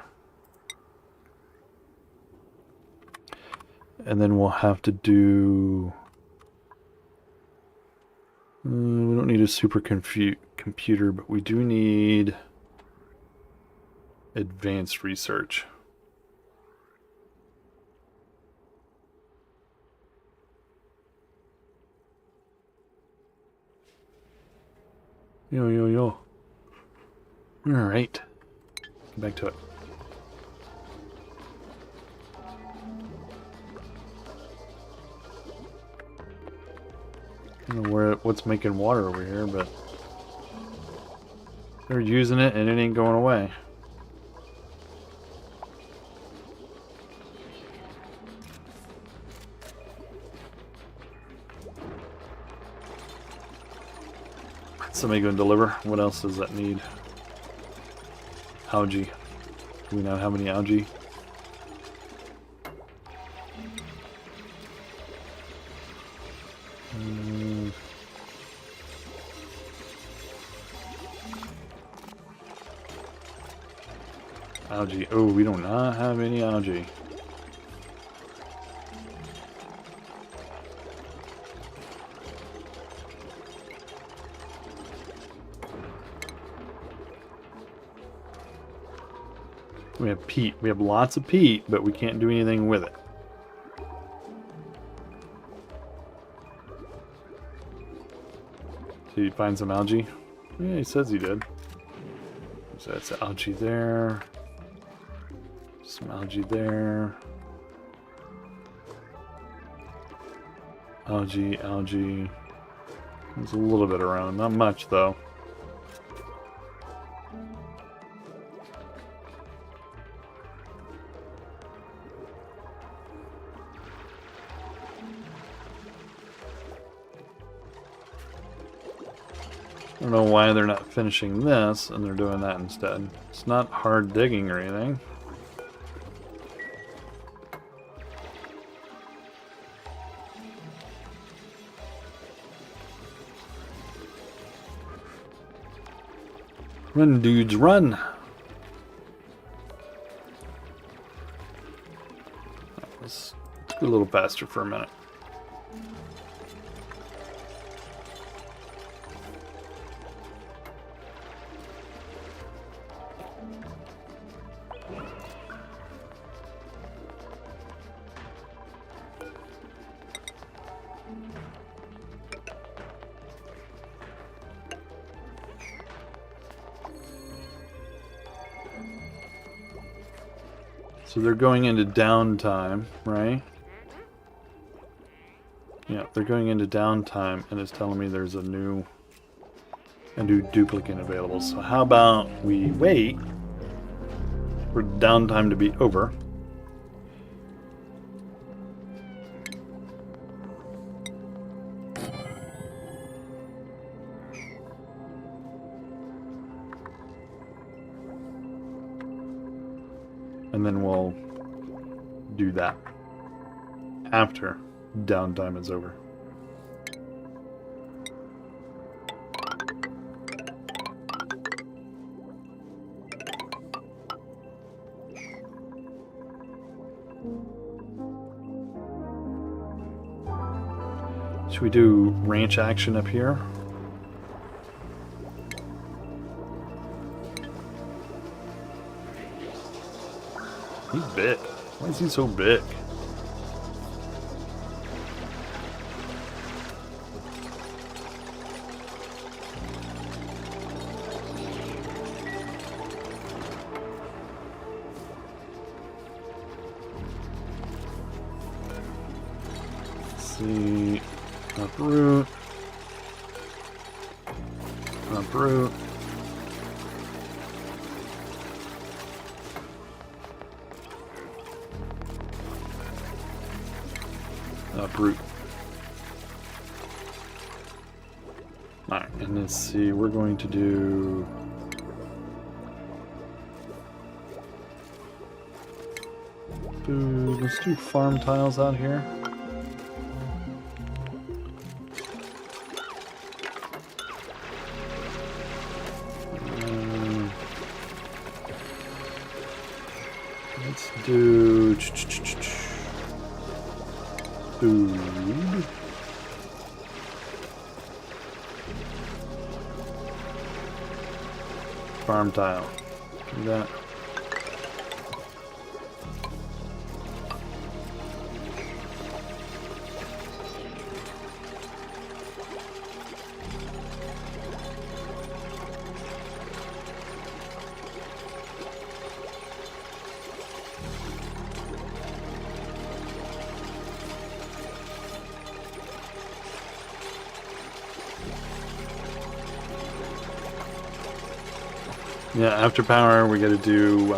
And then we'll have to do... we don't need a super computer, but we do need advanced research. Yo. Alright. Get back to it. I don't know what's making water over here, but they're using it and it ain't going away. Somebody gonna deliver? What else does that need? Algae. Do we not have any algae? Algae. Oh, we do not have any algae. We have peat. We have lots of peat, but we can't do anything with it. Did he find some algae? Yeah, he says he did. So that's algae there. Some algae there. Algae. There's a little bit around. Not much, though. I don't know why they're not finishing this and they're doing that instead. It's not hard digging or anything. Run, dudes, run! Let's go a little faster for a minute. So they're going into downtime, right? Yeah, they're going into downtime, and it's telling me there's a new duplicate available. So how about we wait for downtime to be over? And then we'll do that after downtime is over. Should we do ranch action up here? He's big. Why is he so big? Let's see. Uproot. Uproot. Uproot. Alright, and let's see, we're going to do food. Let's do farm tiles out here. Let's do food. Farm tile. Do that. Yeah, after power, we gotta do,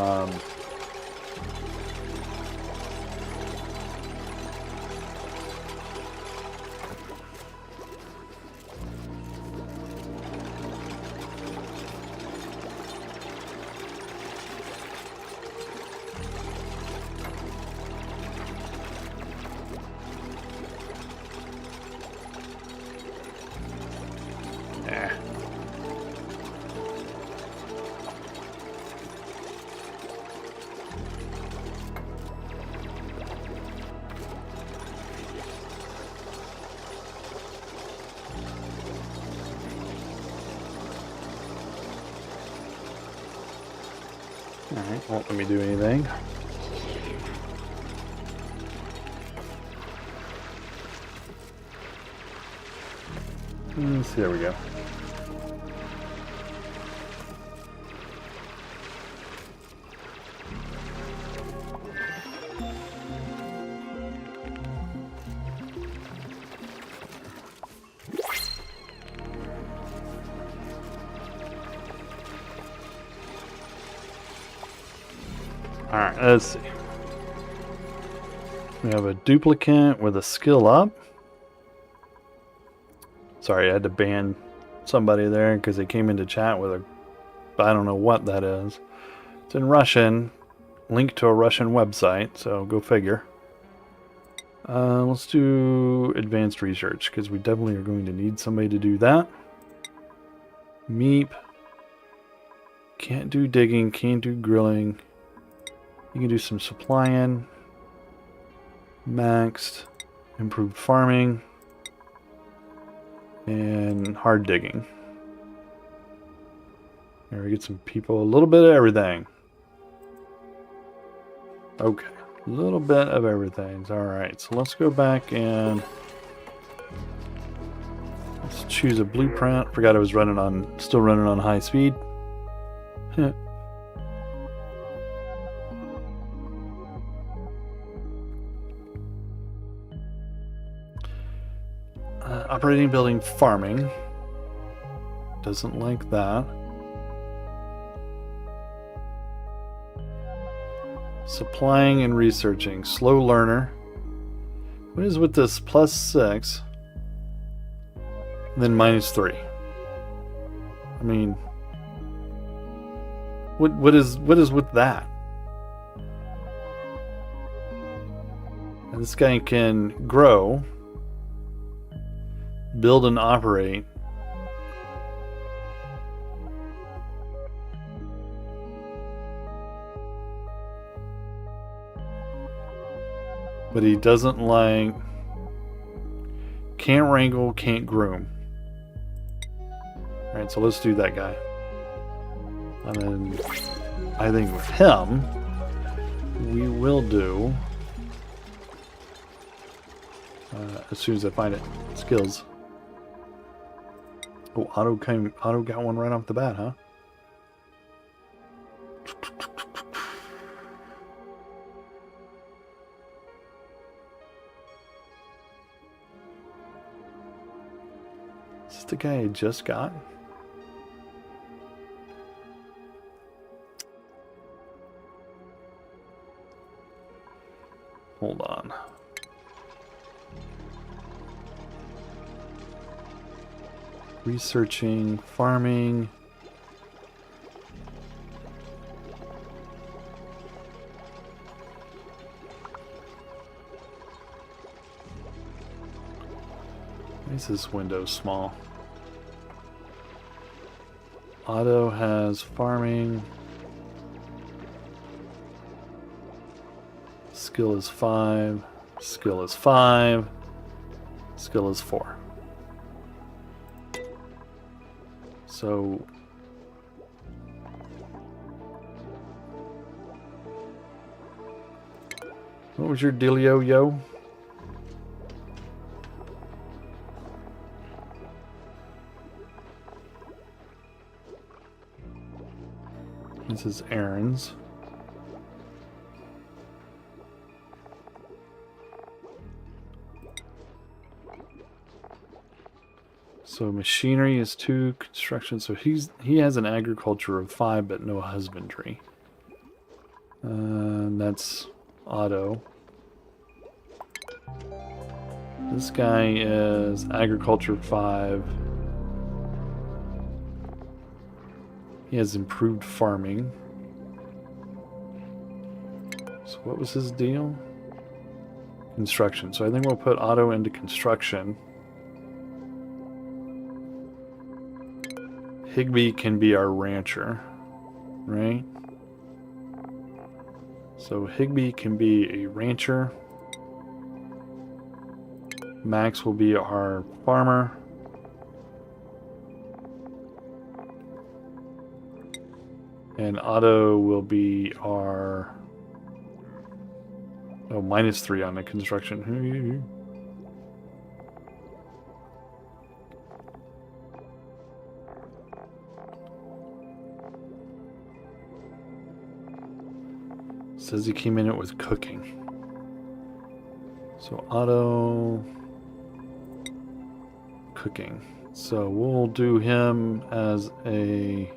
alright, won't let me do anything. Let's see, there we go. Alright, let's see. We have a duplicate with a skill up. Sorry, I had to ban somebody there because they came into chat with a... I don't know what that is. It's in Russian. Linked to a Russian website, so go figure. Let's do advanced research because we definitely are going to need somebody to do that. Meep. Can't do digging, can't do grilling. You can do some supplying. Maxed. Improved farming. And hard digging. There we get some people, a little bit of everything. Okay, a little bit of everything. Alright, so let's go back and let's choose a blueprint. Forgot I was still running on high speed. Operating, building, farming. Doesn't like that. Supplying and researching. Slow learner. What is with this +6? And then -3. I mean, what is with that? And this guy can grow, build and operate. But he doesn't like, can't wrangle, can't groom. Alright, so let's do that guy. And then I think with him, we will do, as soon as I find it, skills. Oh, Otto got one right off the bat, huh? Is this the guy I just got? Hold on. Researching, farming. Why is this window small? Otto has farming. Skill is 5. Skill is 5. Skill is 4. So what was your dealio, yo? This is Aaron's. So machinery is 2, construction. So he has an agriculture of 5, but no husbandry. That's Otto. This guy is agriculture 5. He has improved farming. So what was his deal? Construction. So I think we'll put Otto into construction. Higby can be our rancher, right? So Higby can be a rancher. Max will be our farmer. And Otto will be our... Oh, -3 on the construction. Says he came in it with cooking. So Otto... Cooking. So we'll do him as a...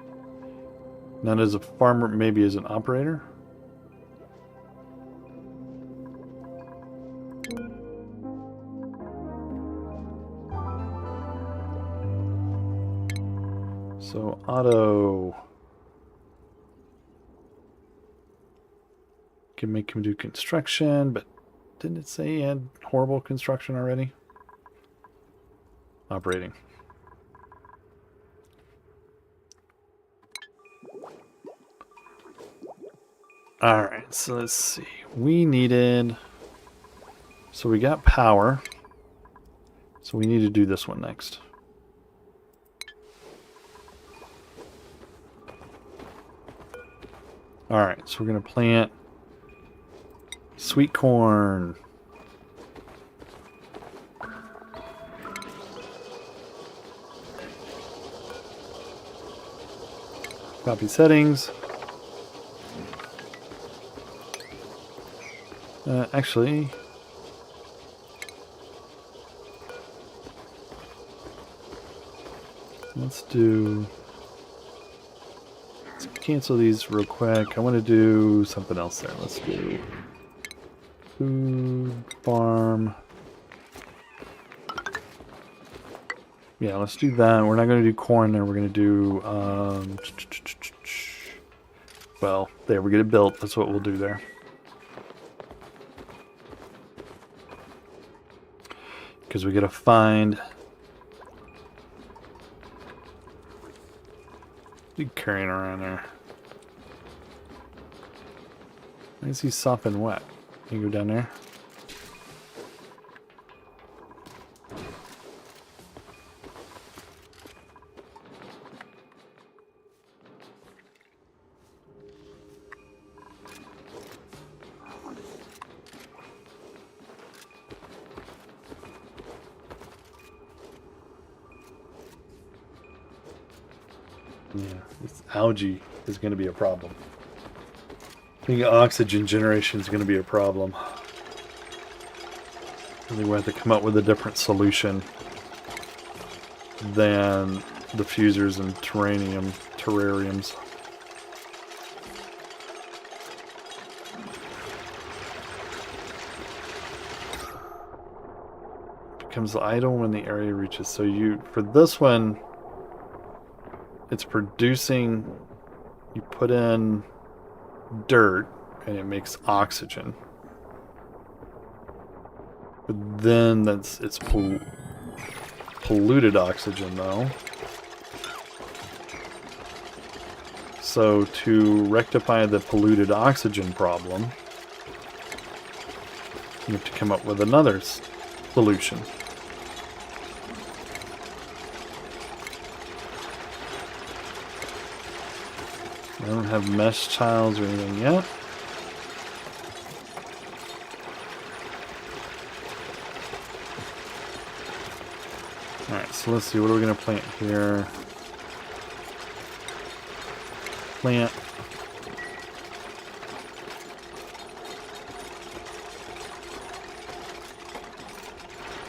Not as a farmer, maybe as an operator. So Otto can make him do construction, but didn't it say he had horrible construction already? Operating. Alright, so let's see. We needed... So we got power. So we need to do this one next. Alright, so we're going to plant sweet corn. Copy settings. Actually, let's cancel these real quick. I want to do something else there. Let's do food farm. Yeah, let's do that. We're not going to do corn there. We're going to do, well, there, we get it built. That's what we'll do there. Because we got to find... Big carrying around there. Why is he soft and wet? Can you go down there? Yeah, this algae is going to be a problem. I think oxygen generation is going to be a problem. I think we have to come up with a different solution than diffusers and terrariums. Becomes idle when the area reaches. So for this one, it's producing, you put in dirt and it makes oxygen. But then it's polluted oxygen though. So to rectify the polluted oxygen problem, you have to come up with another solution. I don't have mesh tiles or anything yet. Alright, so let's see, what are we going to plant here? Plant.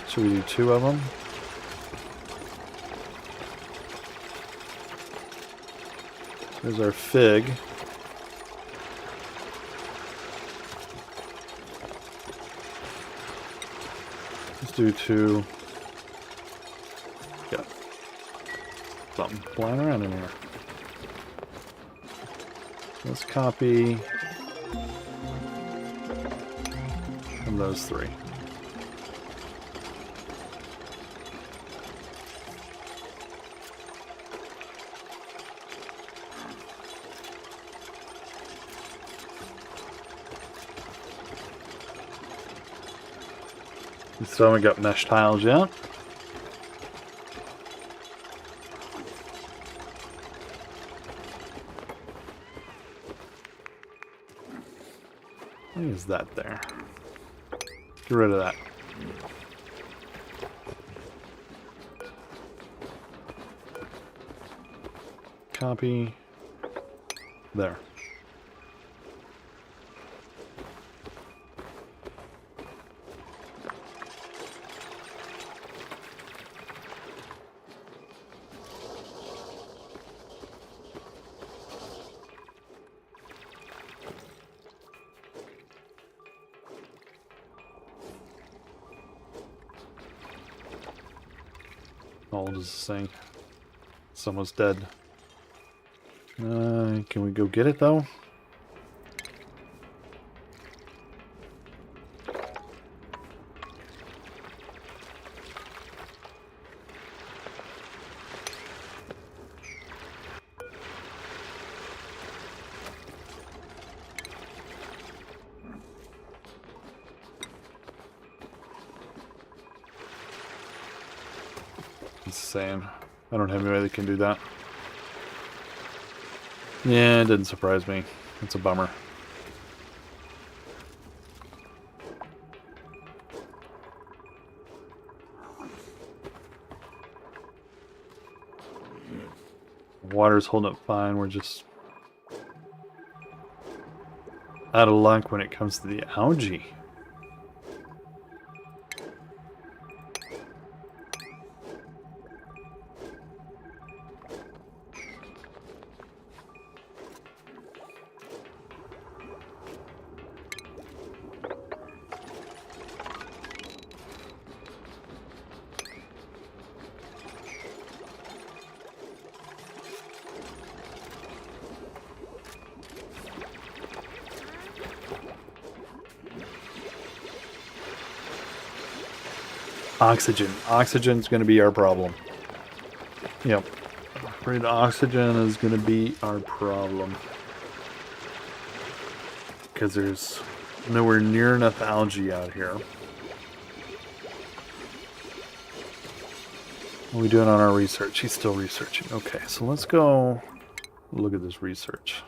Should we do 2 of them? There's our fig. Let's do 2. Got something flying around in here. Let's copy from those 3. So we got mesh tiles yet. Why is that there? Get rid of that. Copy. There. How old is this thing? It's almost dead. Can we go get it though? Insane. I don't have any way that can do that. Yeah, it didn't surprise me. It's a bummer. Water's holding up fine. We're just out of luck when it comes to the algae. Oxygen. Oxygen's going to be our problem. Yep. I'm afraid oxygen is going to be our problem. Because there's nowhere near enough algae out here. What are we doing on our research? He's still researching. Okay, so let's go look at this research.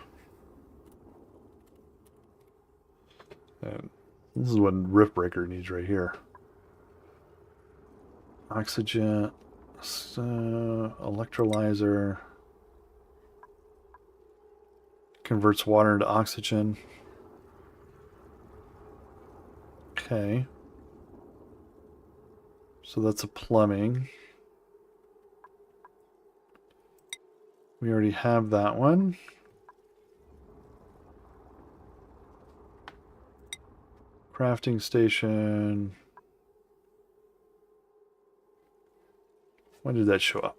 And this is what Riftbreaker needs right here. Oxygen, electrolyzer, converts water into oxygen. Okay. So that's a plumbing. We already have that one. Crafting station. When did that show up?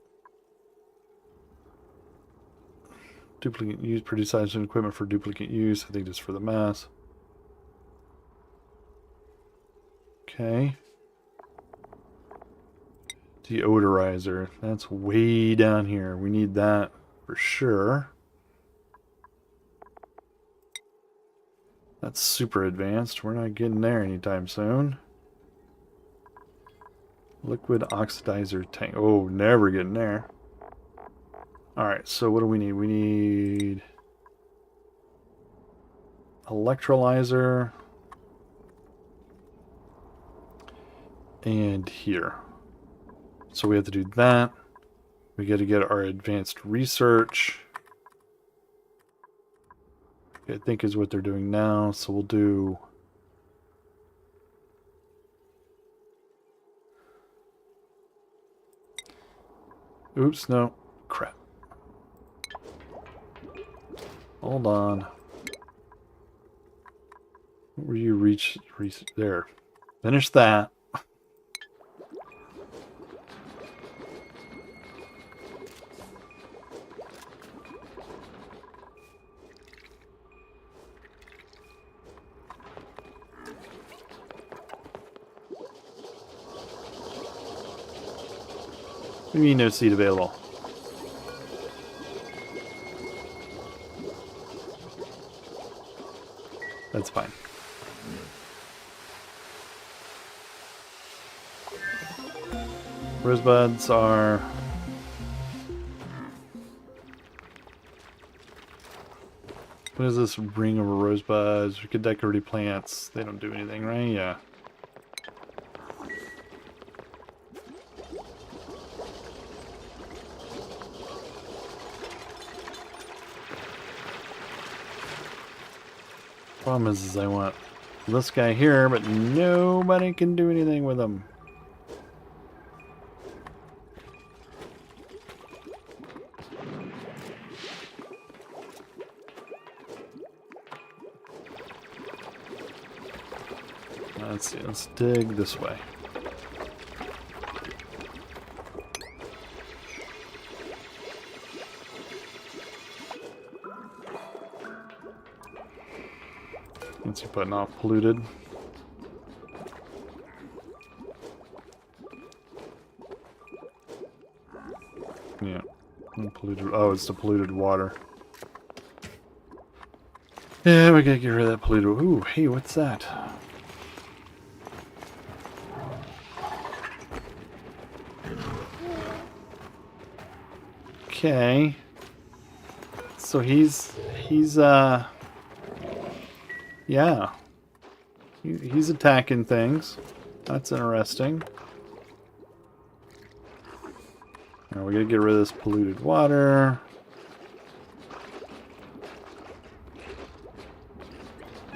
Duplicate use, produce items and equipment for duplicate use. I think just for the mass. Okay. Deodorizer. That's way down here. We need that for sure. That's super advanced. We're not getting there anytime soon. Liquid oxidizer tank. Oh, never getting there. Alright, so what do we need? We need electrolyzer and here. So we have to do that. We got to get our advanced research. I think is what they're doing now. So we'll do oops, no. Crap. Hold on. Where you reach there. Finish that. What do you mean no seed available? That's fine. Rosebuds are... What is this ring of rosebuds? We could decorate plants. They don't do anything, right? Yeah. Problem is I want this guy here, but nobody can do anything with him. Let's see, let's dig this way. What's he putting off? Polluted. Yeah. Polluted. Oh, it's the polluted water. Yeah, we gotta get rid of that polluted. Ooh, hey, what's that? Okay. So he's yeah. He's attacking things. That's interesting. Now we gotta get rid of this polluted water.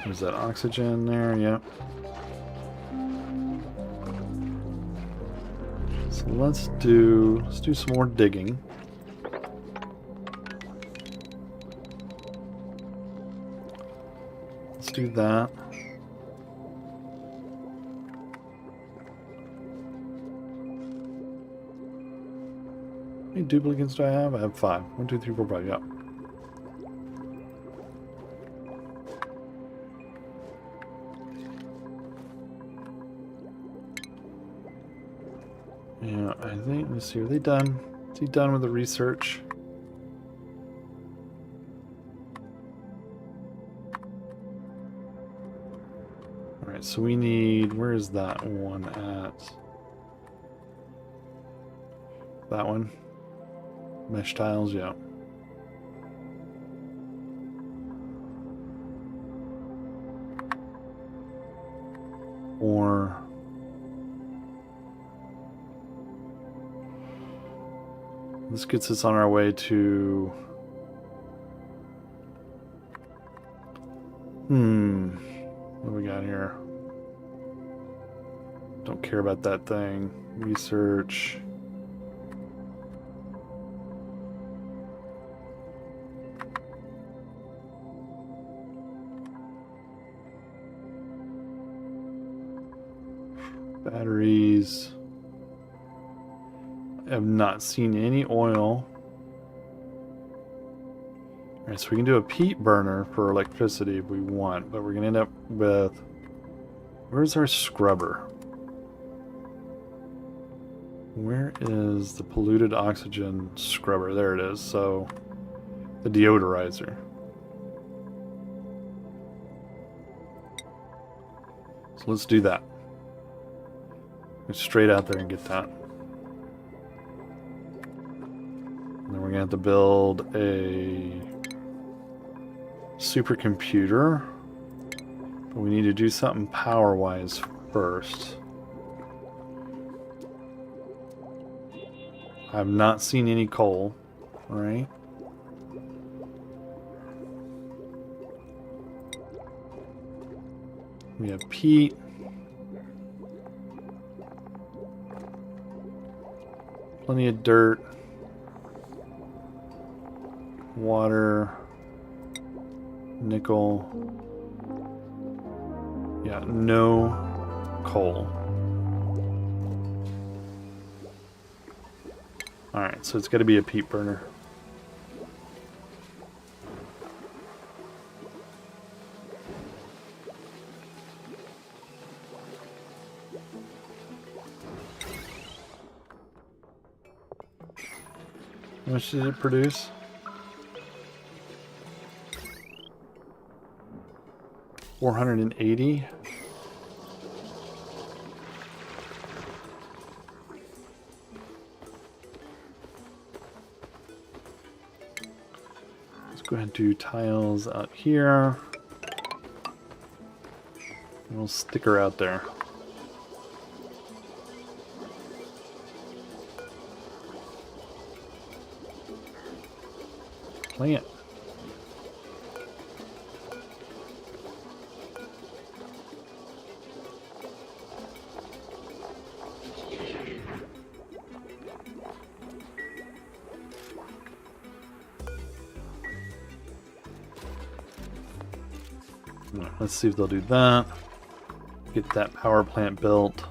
There's that oxygen there, yep. So let's do some more digging. Let's do that. How many duplicates do I have? I have 5. 1, 2, 3, 4, 5, yeah. Yeah, I think, let's see, are they done? Is he done with the research? Alright, so we need, where is that one at? That one? Mesh tiles, yeah. Or this gets us on our way to what do we got here? Don't care about that thing. Research. Batteries. I have not seen any oil. Alright, so we can do a peat burner for electricity if we want, but we're going to end up with... Where's our scrubber? Where is the polluted oxygen scrubber? There it is. So, the deodorizer. So let's do that. Go straight out there and get that. And then we're going to have to build a supercomputer. But we need to do something power-wise first. I've not seen any coal, right? We have peat. Plenty of dirt. Water. Nickel. Yeah, no coal. Alright, so it's got to be a peat burner. How much did it produce? $480. Let's go ahead and do tiles out here. And we'll stick her out there. Plant. Let's see if they'll do that. Get that power plant built.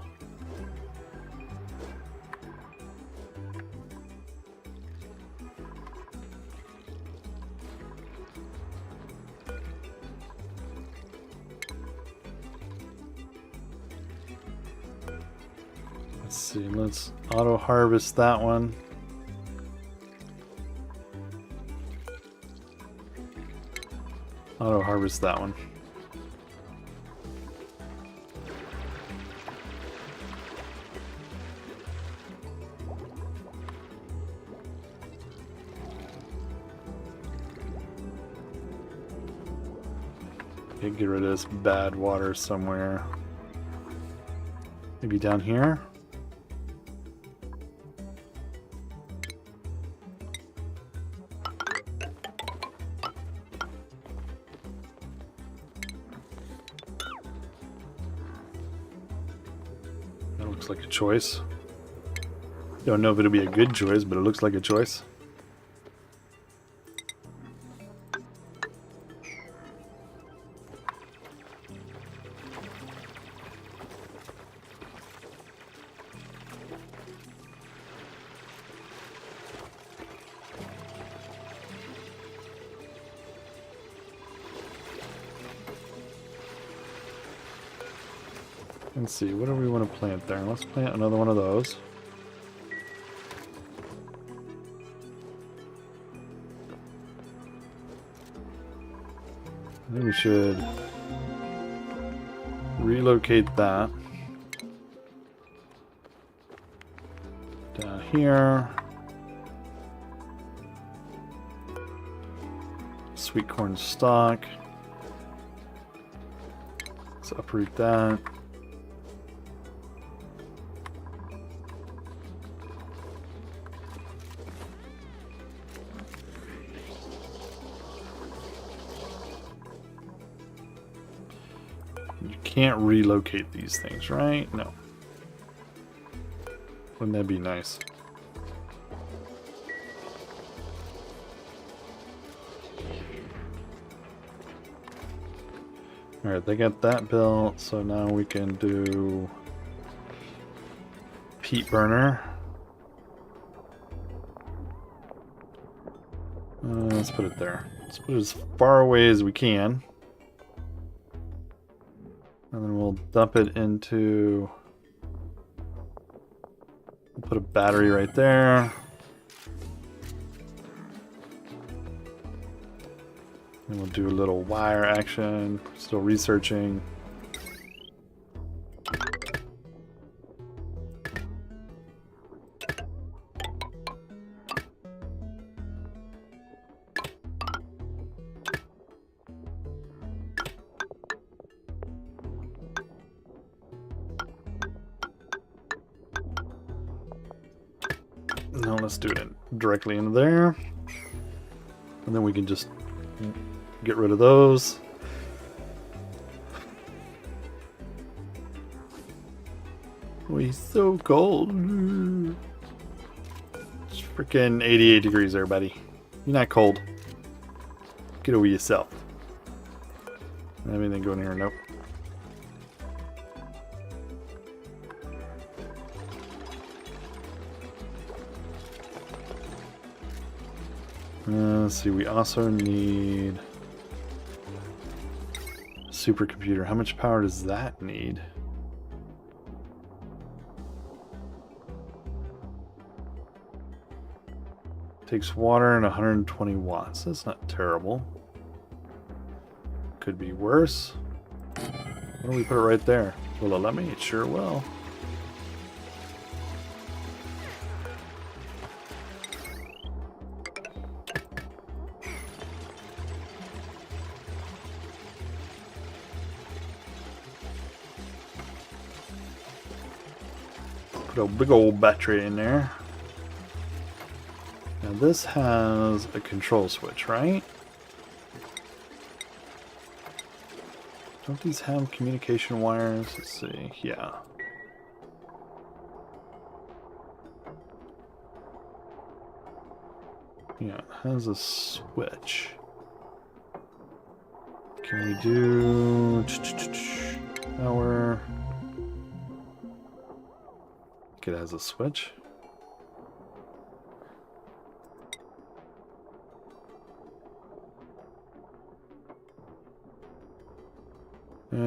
Let's see, let's auto harvest that one. Auto harvest that one. Okay, get rid of this bad water somewhere. Maybe down here? That looks like a choice. Don't know if it'll be a good choice, but it looks like a choice. Let's see, what do we want to plant there? Let's plant another one of those. I think we should relocate that down here. Sweet corn stalk. Let's uproot that. You can't relocate these things, right? No. Wouldn't that be nice? Alright, they got that built, so now we can do peat burner. Let's put it there. Let's put it as far away as we can. And then we'll dump it into... We'll put a battery right there. And we'll do a little wire action. Still researching. Now let's do it directly into there. And then we can just get rid of those. Oh, he's so cold. It's freaking 88 degrees there, buddy. You're not cold. Get over yourself. Anything going here? Nope. Let's see, we also need a supercomputer. How much power does that need? Takes water and 120 watts. That's not terrible. Could be worse. Why don't we put it right there? Will it let me? It sure will. Put a big old battery in there. Now this has a control switch, right? Don't these have communication wires? Let's see. Yeah. Yeah, it has a switch. Can we do power? It has a switch.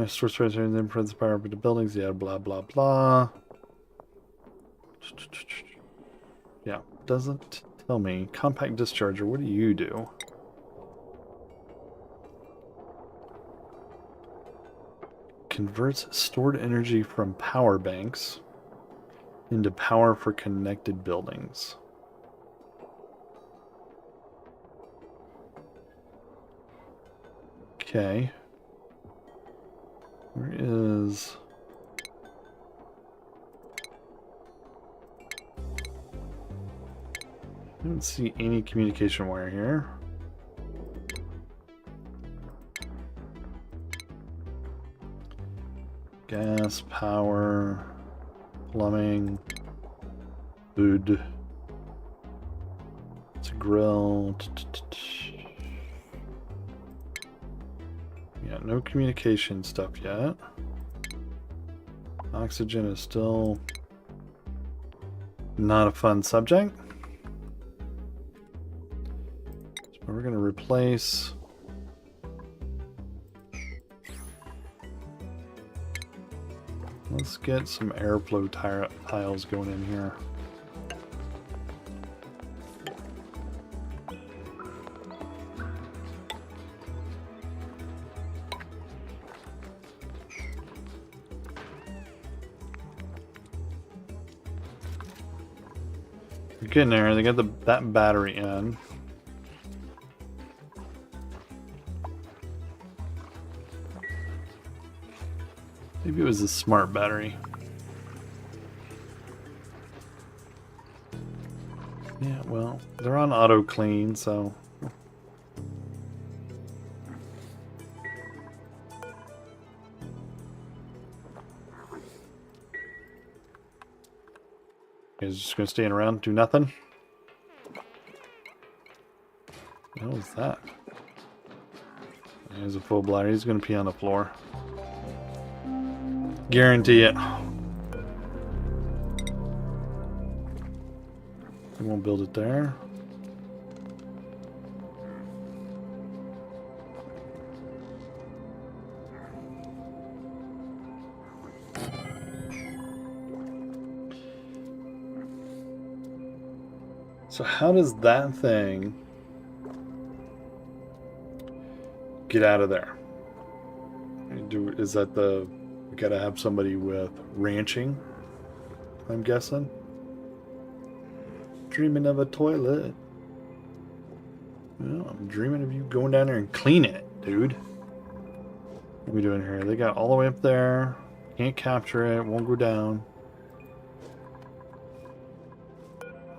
Store storage and influence the power of the buildings. Yeah, blah blah blah. Yeah, doesn't tell me. Compact discharger. What do you do? Converts stored energy from power banks into power for connected buildings. Okay. Where is... I don't see any communication wire here. Gas, power, plumbing, food. It's a grill. Yeah, no communication stuff yet. Oxygen is still not a fun subject. So we're going to replace... Let's get some airflow tiles going in here. We're getting there. They got that battery in. Maybe it was a smart battery. Yeah, well, they're on auto clean, so. He's just gonna stand around, do nothing. What was that? There's a full bladder. He's gonna pee on the floor. Guarantee it. We won't build it there. So how does that thing get out of there? Is that the... We gotta have somebody with ranching, I'm guessing. Dreaming of a toilet. Well, I'm dreaming of you going down there and cleaning it, dude. What are we doing here? They got all the way up there. Can't capture it. Won't go down.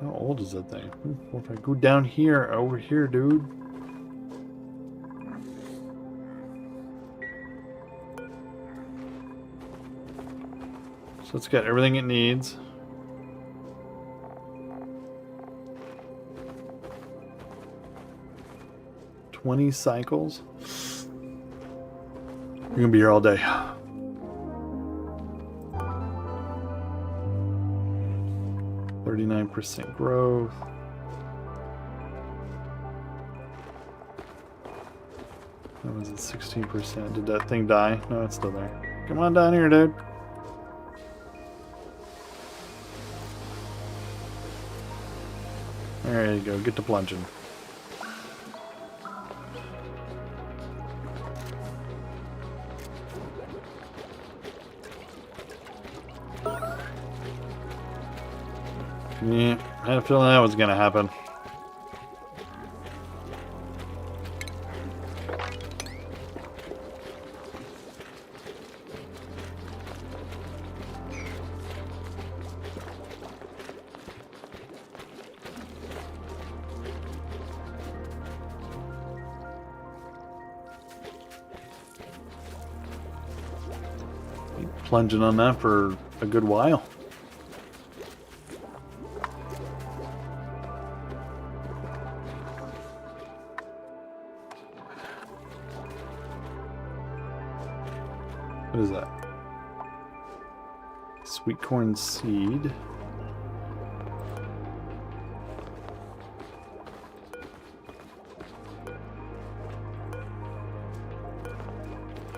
How old is that thing? What if I go down here, over here, dude? So it's got everything it needs. $20 cycles. You're gonna be here all day. 39% growth. That was at 16%. Did that thing die? No, it's still there. Come on down here, dude. There you go. Get to plunging. Yeah, I had a feeling that was going to happen. Plunging on that for a good while. What is that? Sweet corn seed.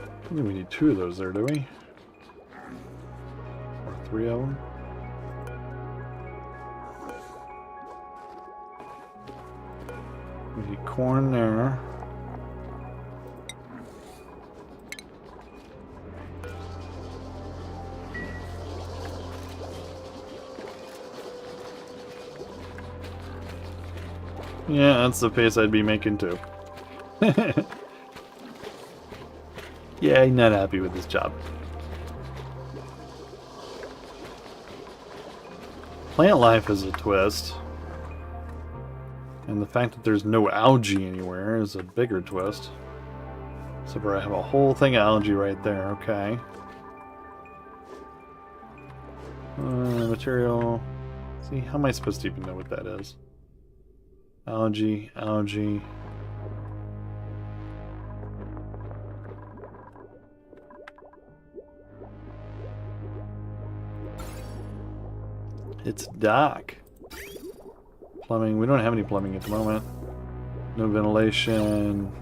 I think we need 2 of those there, do we? Or 3 of them? We need corn there. Yeah, that's the pace I'd be making too. Yeah, I'm not happy with this job. Plant life is a twist. And the fact that there's no algae anywhere is a bigger twist. So I have a whole thing of algae right there, okay. Material. See, how am I supposed to even know what that is? Algae, algae. It's dock. Plumbing. We don't have any plumbing at the moment. No ventilation.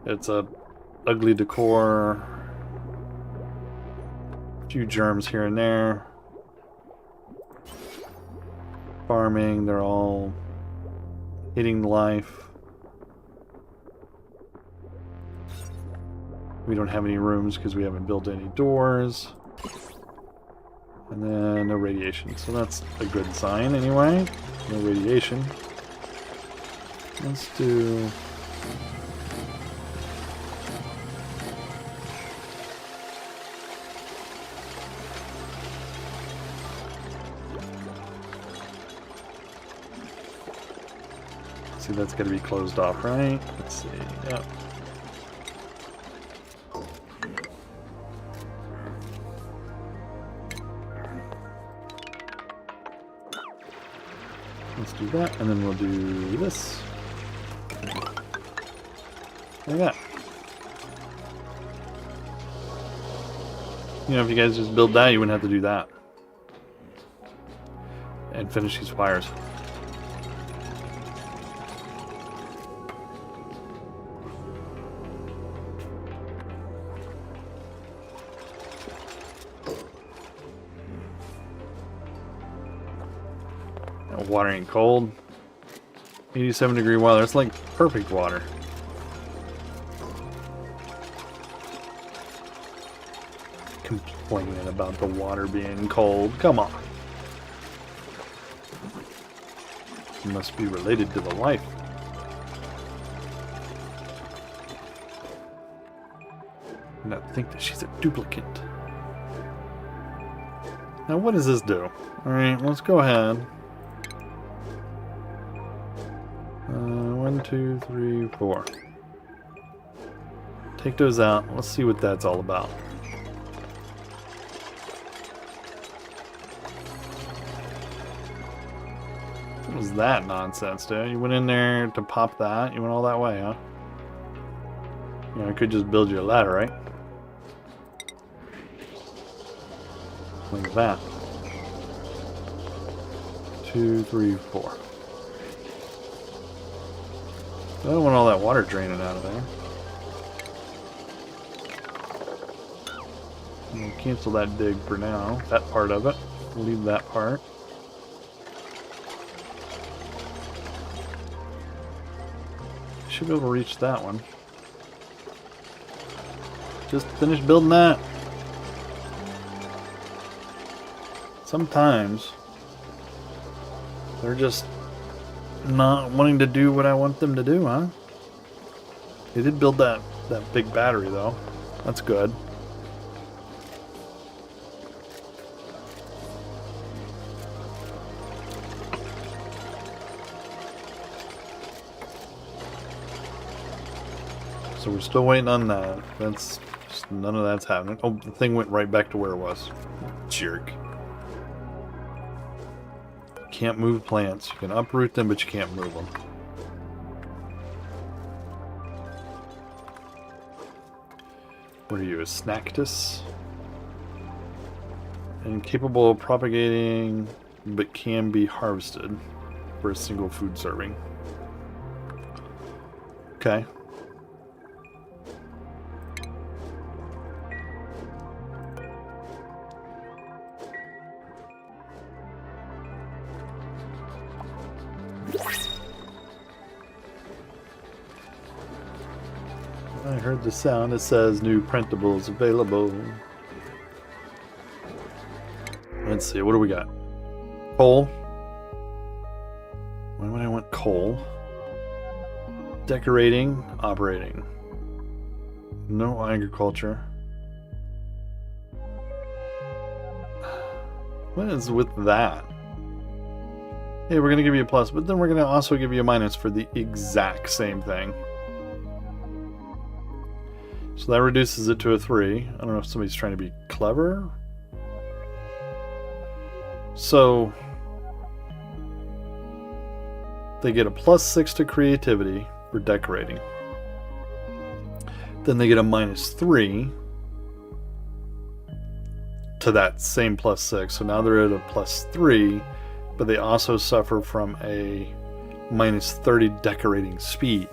It's a ugly decor. A few germs here and there. Farming. They're all hitting life. We don't have any rooms because we haven't built any doors. And then no radiation. So that's a good sign anyway. No radiation. Let's do... See, that's got to be closed off, right? Let's see. Yep. Let's do that, and then we'll do this. Like that. You know, if you guys just build that, you wouldn't have to do that. And finish these fires. Water ain't cold. 87-degree water. It's like perfect water. Complaining about the water being cold. Come on. It must be related to the wife. And I think that she's a duplicate. Now what does this do? Alright, let's go ahead. 1, 2, 3, 4. Take those out. Let's see what that's all about. What was that nonsense, dude? You went in there to pop that? You went all that way, huh? You know, I could just build you a ladder, right? Like that. 2, 3, 4. I don't want all that water draining out of there. We'll cancel that dig for now. That part of it. We'll leave that part. Should be able to reach that one. Just finish building that. Sometimes they're just not wanting to do what I want them to do, huh? They did build that big battery though. That's good. So we're still waiting on that. That's just, none of that's happening. Oh, the thing went right back to where it was. Jerk. Can't move plants. You can uproot them, but you can't move them. What are you, a Snactus? Incapable of propagating, but can be harvested for a single food serving. Okay. I heard the sound. It says new printables available. Let's see, what do we got? Coal. Why would I want coal? Decorating, operating. No agriculture. What is with that? Hey, we're going to give you a plus, but then we're going to also give you a minus for the exact same thing. So that reduces it to a 3. I don't know if somebody's trying to be clever. So they get a +6 to creativity for decorating. Then they get a -3 to that same +6. So now they're at a +3, but they also suffer from a -30 decorating speed.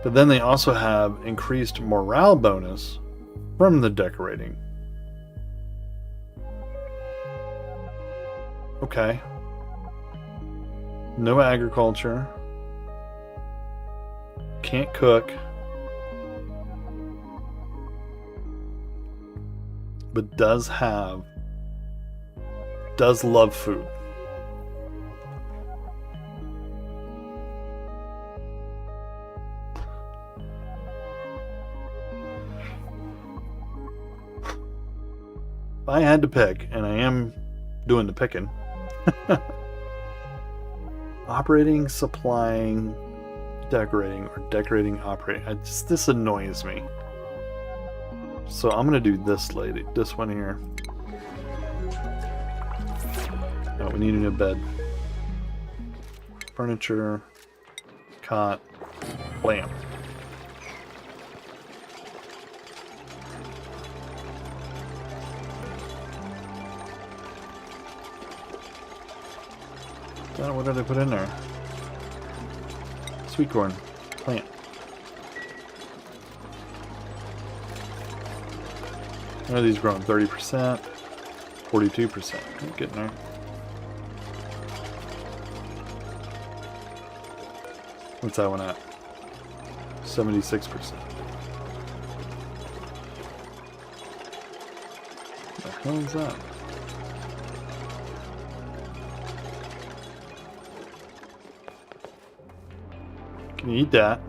But then they also have increased morale bonus from the decorating. Okay. No agriculture. Can't cook. But does love food. If I had to pick, and I am doing the picking, operating, supplying, decorating, or decorating, operating. This annoys me. So I'm gonna do this lady, this one here. Oh, we need a new bed. Furniture, cot, lamp. What did I put in there? Sweet corn, plant. What are these growing? 30%, 42%. I'm getting there. What's that one at? 76%. What the hell is that? Can you eat that?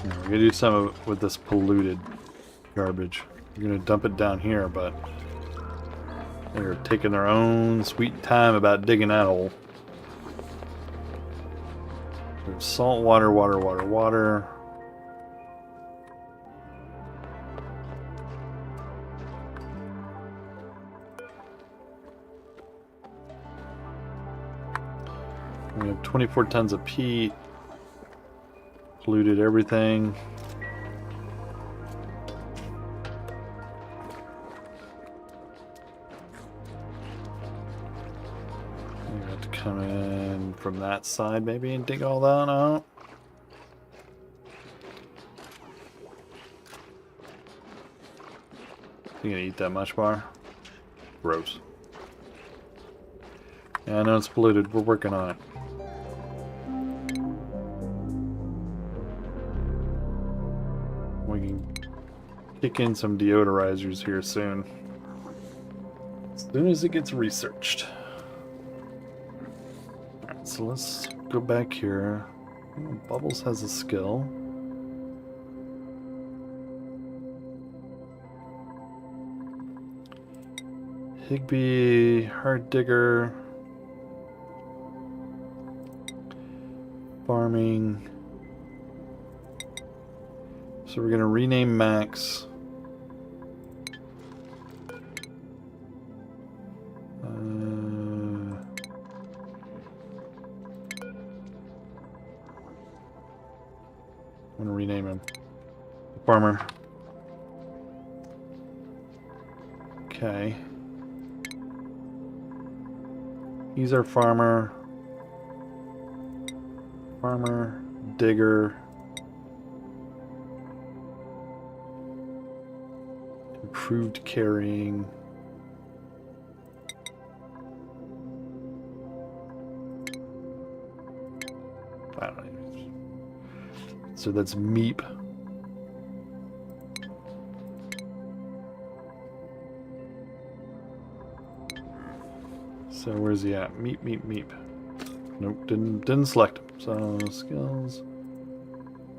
We're gonna do some of it with this polluted garbage. We're gonna dump it down here, but they're taking their own sweet time about digging that hole. There's salt water, water, water, water. We have 24 tons of peat. Polluted everything. We have to come in from that side maybe and dig all that out. You gonna eat that much bar? Gross. Yeah, I know it's polluted. We're working on it. We can kick in some deodorizers here soon. As soon as it gets researched. Alright, so let's go back here. Oh, Bubbles has a skill. Higby, Hard Digger. Farming. So we're going to rename Max. I'm going to rename him Farmer. Okay. He's our farmer. Farmer, digger. Improved carrying. I don't know. So that's Meep. So where's he at? Meep, meep, meep. Nope, didn't select him. So skills,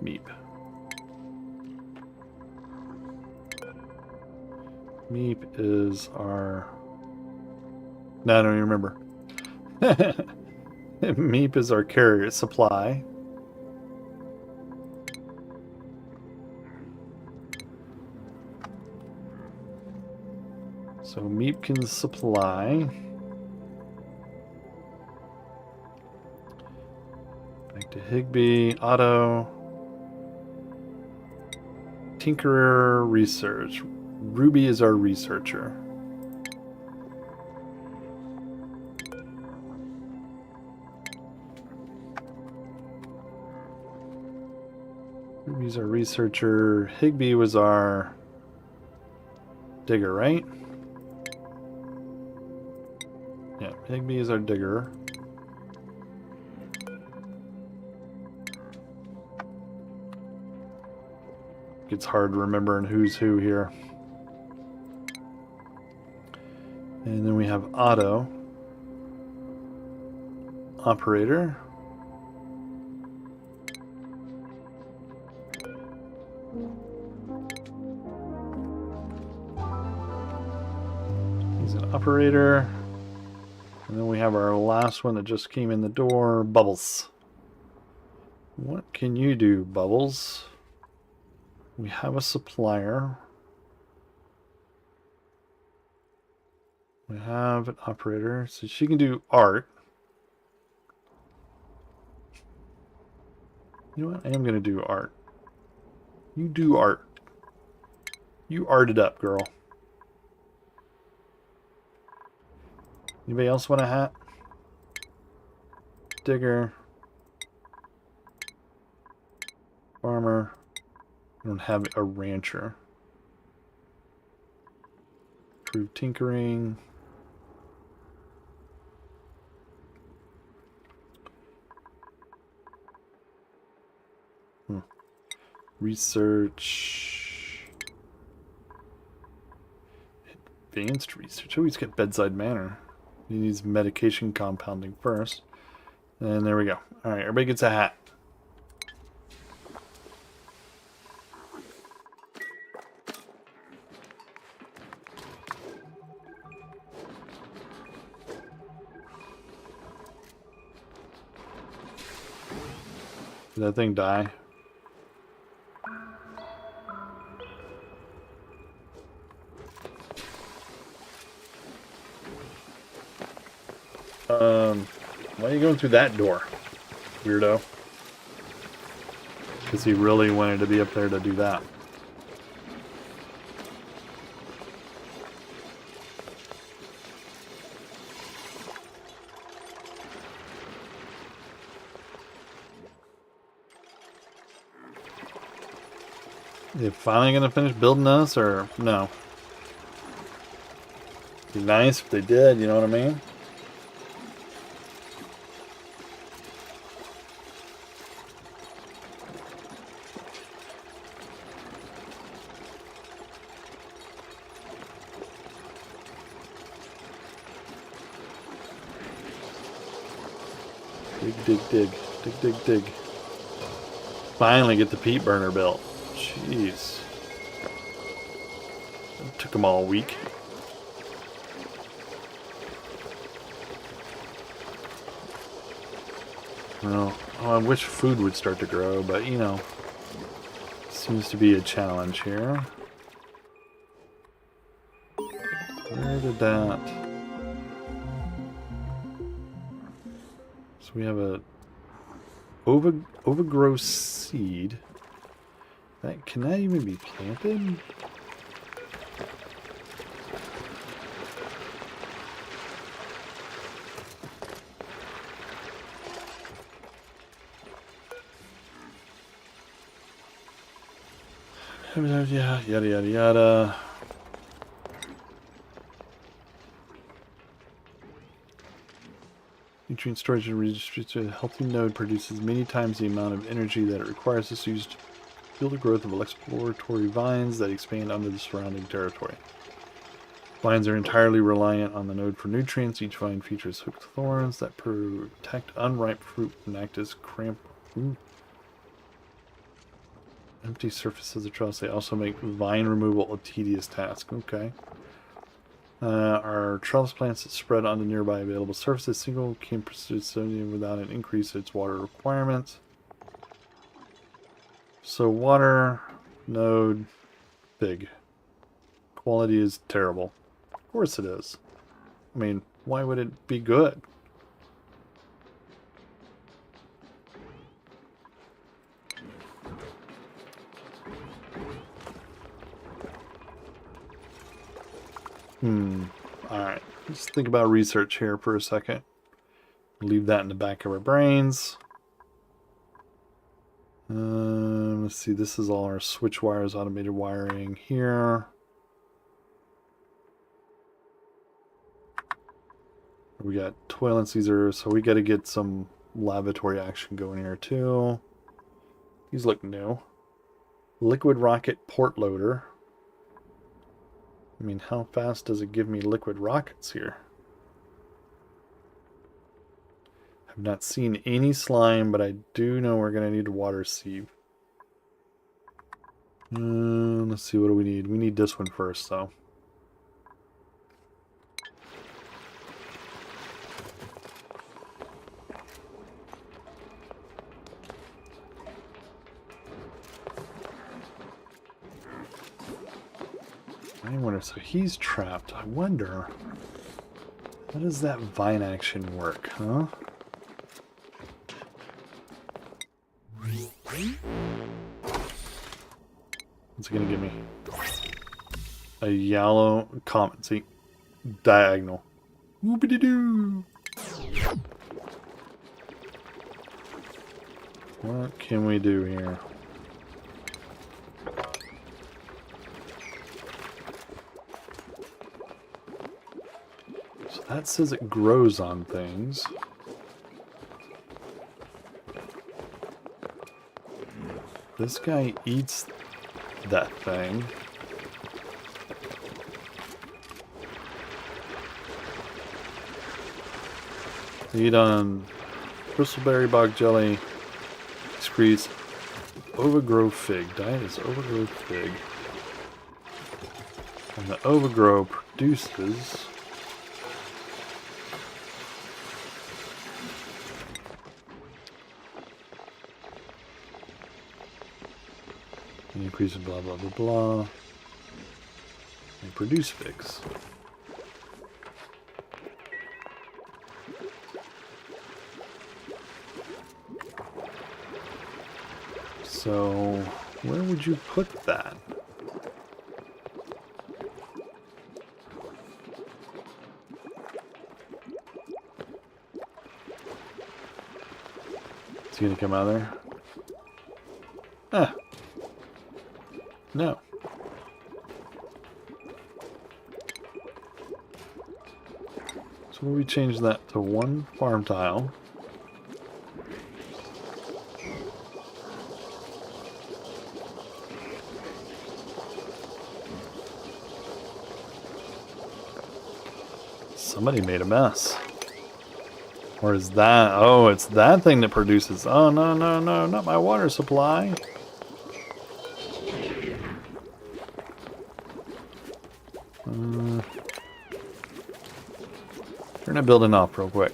meep. Meep is our... No, I don't even remember. Meep is our carrier supply. So Meep can supply. Back to Higby, Otto, Tinkerer, Research. Ruby is our researcher. Ruby's our researcher. Higby was our digger, right? Yeah, Higby is our digger. It's hard remembering who's who here. And then we have Otto, operator. He's an operator. And then we have our last one that just came in the door, Bubbles. What can you do, Bubbles? We have a supplier. We have an operator, so she can do art. You know what? I am going to do art. You do art. You art it up, girl. Anybody else want a hat? Digger. Farmer. I don't have a rancher. Improve tinkering. Research. Advanced research. Oh, he's got bedside manner. He needs medication compounding first. And there we go. Alright, everybody gets a hat. Did that thing die? Why are you going through that door, weirdo? Because he really wanted to be up there to do that. They finally gonna finish building us, or no? Be nice if they did, you know what I mean? Dig. Finally get the peat burner built. Jeez. It took them all week. Well, I wish food would start to grow, but you know, seems to be a challenge here. Where did that... So we have a overgrowth seed. Can that even be planted? Yeah, yada. Nutrient storage and redistribution. A healthy node produces many times the amount of energy that it requires to use to fuel the growth of exploratory vines that expand under the surrounding territory. Vines are entirely reliant on the node for nutrients. Each vine features hooked thorns that protect unripe fruit and act as cramp. Ooh. Empty surfaces of trellis. They also make vine removal a tedious task. Okay. Our trellis plants that spread onto nearby available surfaces. Single can produce without an increase in its water requirements. So water, node, big. Quality is terrible. Of course it is. I mean, why would it be good? Alright. Let's think about research here for a second. Leave that in the back of our brains. Let's see. This is all our switch wires, automated wiring here. We got toilet Caesar, so we got to get some lavatory action going here too. These look new. Liquid rocket port loader. I mean, how fast does it give me liquid rockets here? I've not seen any slime, but I do know we're going to need a water sieve. Let's see, what do we need? We need this one first, though. I wonder, so he's trapped. I wonder, how does that vine action work, huh? What's it gonna give me? A yellow comet. See? Diagonal. Whoopity-doo! What can we do here? So that says it grows on things. This guy eats that thing. Eat on bristleberry bog jelly. Excretes overgrow fig. Diet is overgrow fig. And the overgrow produces increase in blah blah blah blah and produce figs. So where would you put that? Is he gonna come out of there? Ah. No. So we change that to one farm tile. Somebody made a mess. Or is that... Oh, it's that thing that produces... Oh, no, no, no, not my water supply. Turn that building off real quick.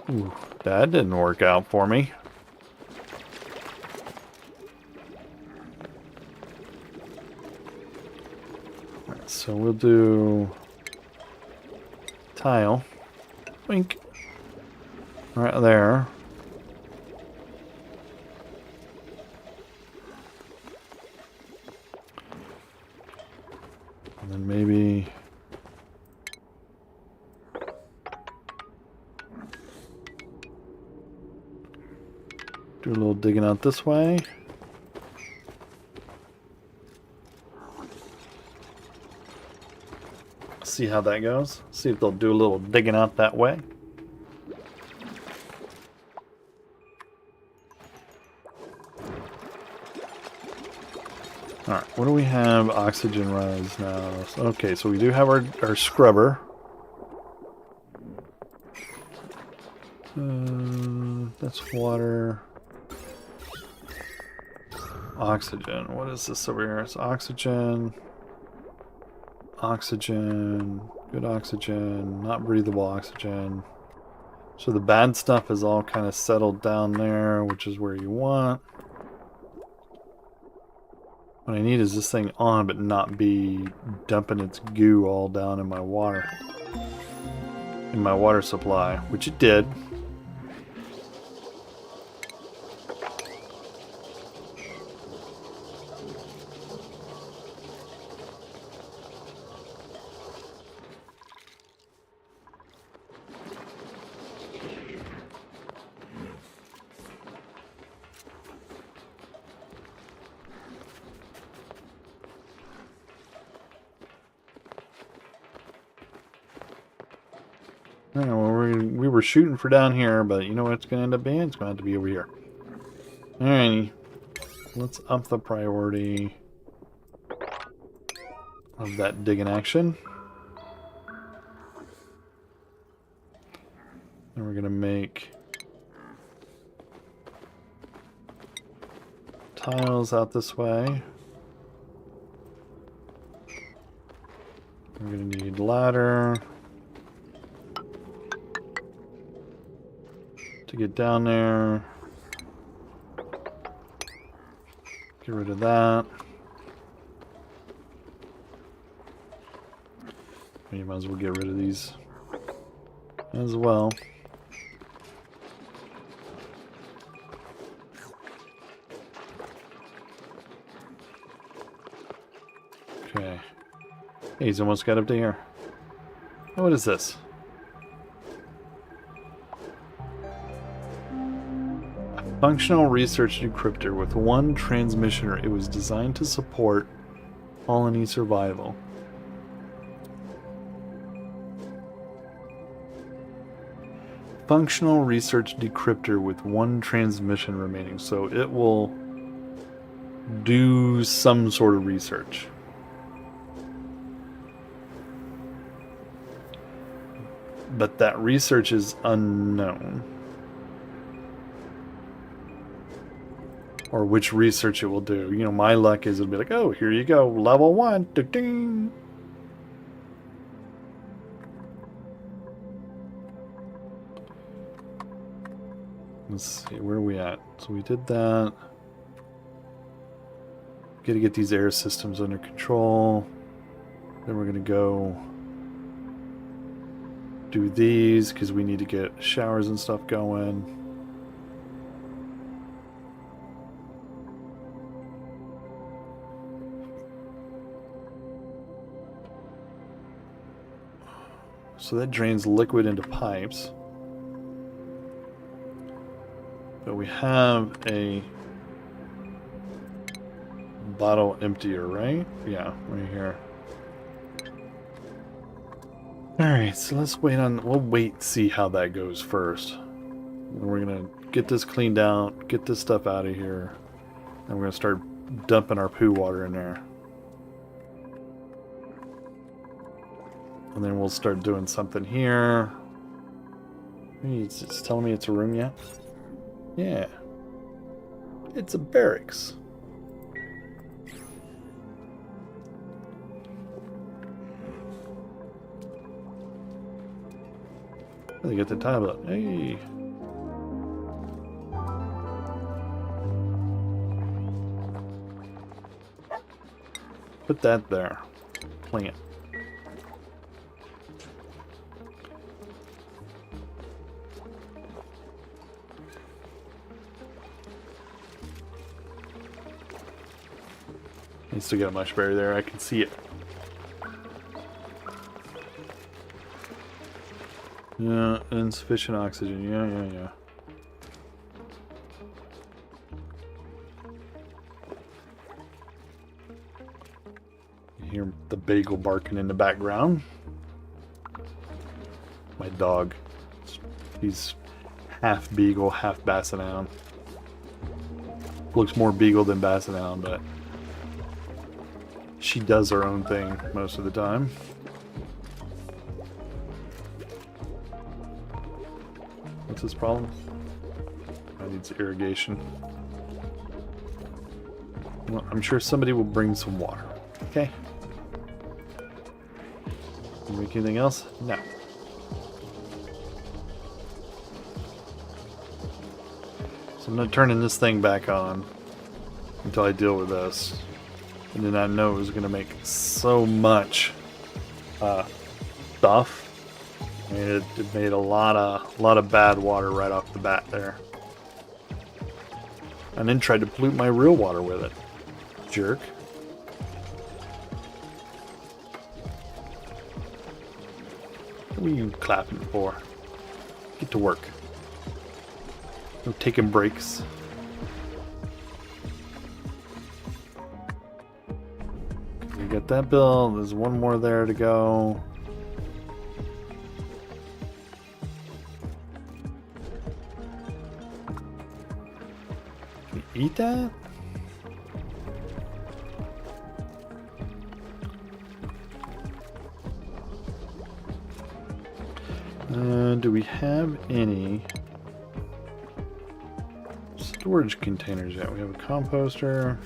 Ooh, that didn't work out for me. Alright, so we'll do tile. Wink. Right there. And then maybe do a little digging out this way. See how that goes. See if they'll do a little digging out that way. Alright, what do we have oxygen rise now? Okay, so we do have our scrubber. That's water. Oxygen. What is this over here? It's oxygen. Oxygen. Good oxygen. Not breathable oxygen. So the bad stuff is all kind of settled down there, which is where you want. What I need is this thing on, but not be dumping its goo all down in my water. In my water supply, which it did. We were shooting for down here, but you know what it's going to end up being? It's going to have to be over here. Alrighty. Let's up the priority of that digging action. And we're going to make tiles out this way. We're going to need ladder to get down there. Get rid of that. You might as well get rid of these as well. Okay. Hey, he's almost got up to here. Oh, what is this? Functional research decryptor with one transmitter. It was designed to support colony survival. Functional research decryptor with one transmission remaining. So it will do some sort of research. But that research is unknown. Or which research it will do. You know, my luck is it'll be like, oh, here you go, level 1. Ding. Let's see, where are we at? So we did that. Gotta get these air systems under control. Then we're gonna go do these because we need to get showers and stuff going. So that drains liquid into pipes. But we have a bottle emptier, right? Yeah, right here. Alright, so let's wait on... We'll wait and see how that goes first. And we're going to get this cleaned out, get this stuff out of here. And we're going to start dumping our poo water in there. And then we'll start doing something here. It's telling me it's a room yet? Yeah. It's a barracks. They get the tablet. Hey. Put that there. Plant. You still got a mushberry there. I can see it. Yeah, insufficient oxygen. Yeah. You hear the bagel barking in the background. My dog. He's half beagle, half basset hound. Looks more beagle than basset hound, but she does her own thing most of the time. What's his problem? I need some irrigation. Well, I'm sure somebody will bring some water. Okay. Make anything else? No. So I'm not turning this thing back on until I deal with this. And then I know it was going to make so much stuff. I mean, it made a lot of bad water right off the bat there. And then tried to pollute my real water with it. Jerk. What are you clapping for? Get to work. No taking breaks. We got that bill. There's one more there to go. Can you eat that? Do we have any storage containers yet? We have a composter,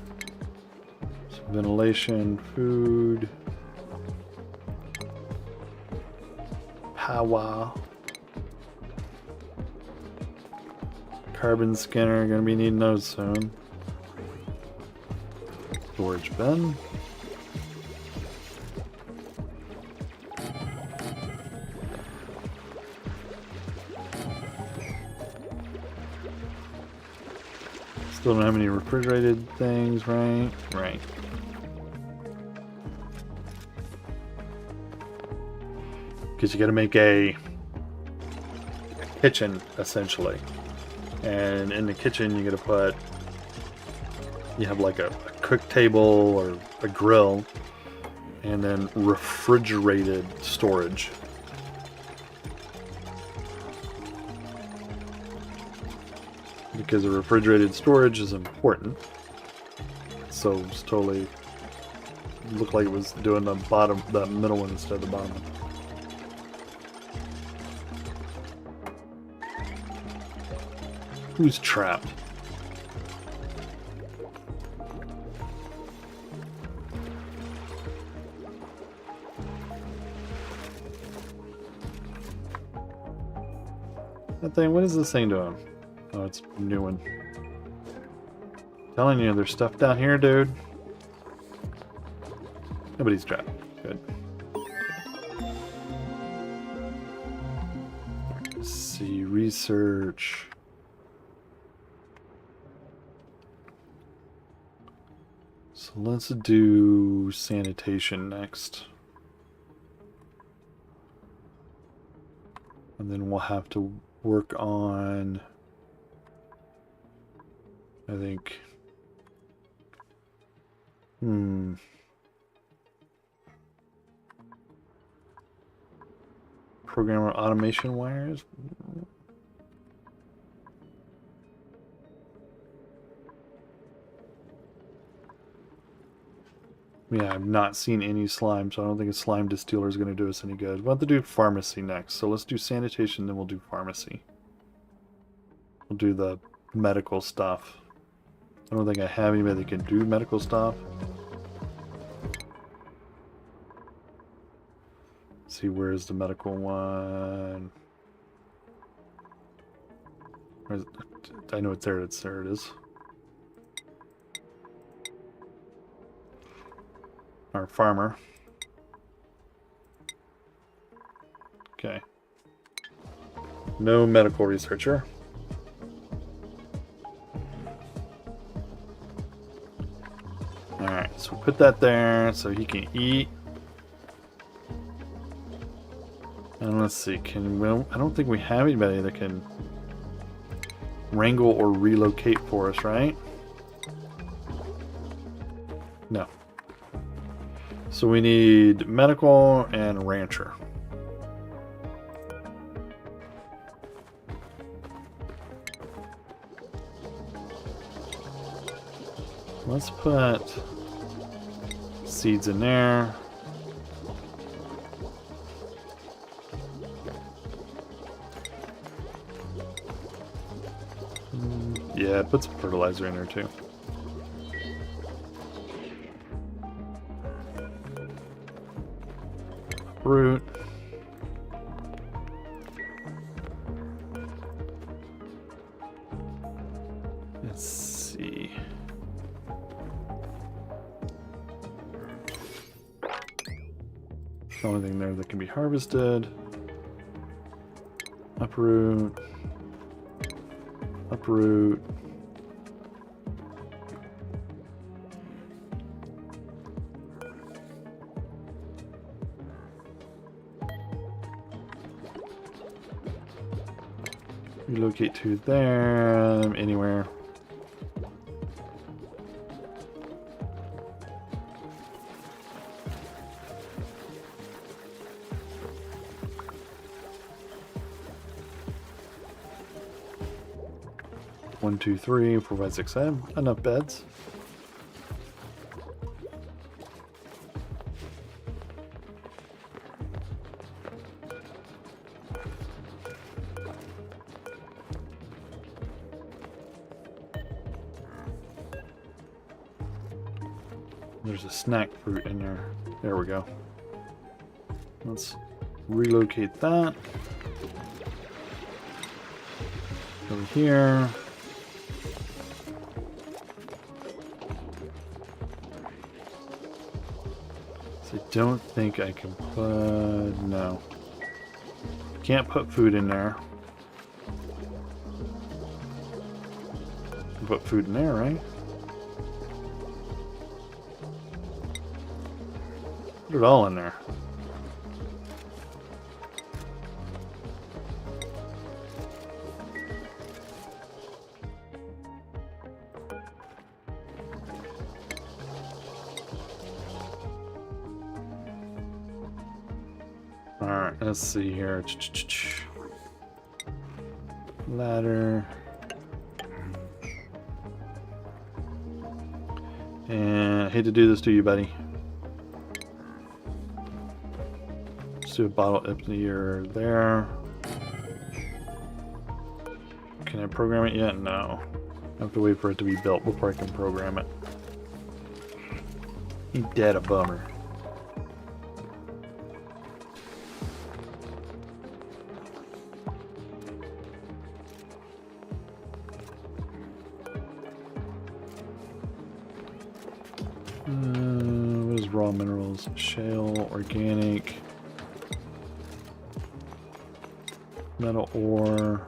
some ventilation, food, power, carbon scanner, gonna be needing those soon. Storage bin. Still don't have any refrigerated things, right? Right. Because you got to make a kitchen, essentially. And in the kitchen, you got to put... You have like a cook table or a grill. And then refrigerated storage. Because the refrigerated storage is important. So it's totally looked like it was doing the bottom, the middle one instead of the bottom one. Who's trapped? That thing, what is this thing doing? Oh, it's a new one. Telling you, there's stuff down here, dude. Nobody's trapped. Good. Let's see, research. So let's do sanitation next. And then we'll have to work on... I think... Programmer automation wires? Yeah, I've not seen any slime, so I don't think a slime distiller is going to do us any good. We'll have to do pharmacy next. So let's do sanitation, then we'll do pharmacy. We'll do the medical stuff. I don't think I have anybody that can do medical stuff. Let's see, where's the medical one? Where's it? I know it's there. There it is. Our farmer. Okay. No medical researcher. Alright, so put that there so he can eat. And let's see, I don't think we have anybody that can wrangle or relocate for us, right? No. So we need medical and rancher. Let's put Seeds in there. Yeah, put some fertilizer in there too. Root. Let's see. The only thing there that can be harvested. Uproot. Uproot. Relocate to there, anywhere. One, two, three, 4, 5, 6, 7. Enough beds. There's a snack fruit in there. There we go. Let's relocate that. Over here. So I don't think I can put... no. Can't put food in there. Put food in there, right? Put it all in there. Alright, let's see here. Ladder. And I hate to do this to you, buddy. Let's do a bottle emptier there. Can I program it yet? No. I have to wait for it to be built before I can program it. Ain't that a bummer? What is raw minerals? Shale, organic, metal ore.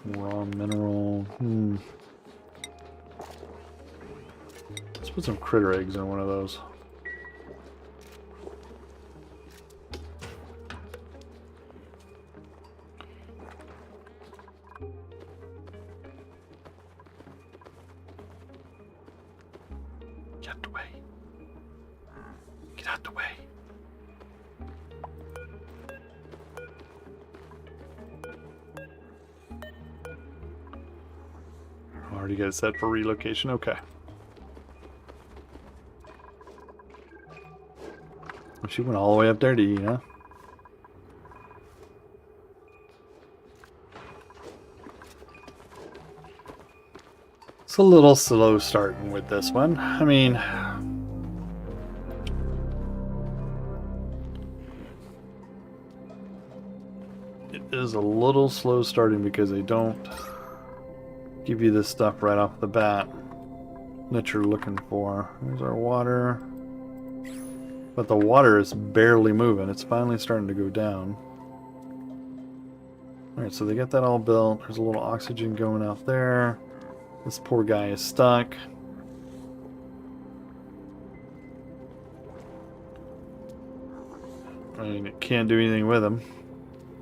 Raw mineral. Let's put some critter eggs in one of those. Get out the way. Get out the way. Already got it set for relocation. Okay. She went all the way up there to eat, huh? It's a little slow starting with this one. I mean, it is a little slow starting because they don't give you this stuff right off the bat that you're looking for. There's our water. But the water is barely moving. It's finally starting to go down. Alright, so they got that all built. There's a little oxygen going out there. This poor guy is stuck. I mean, it can't do anything with him.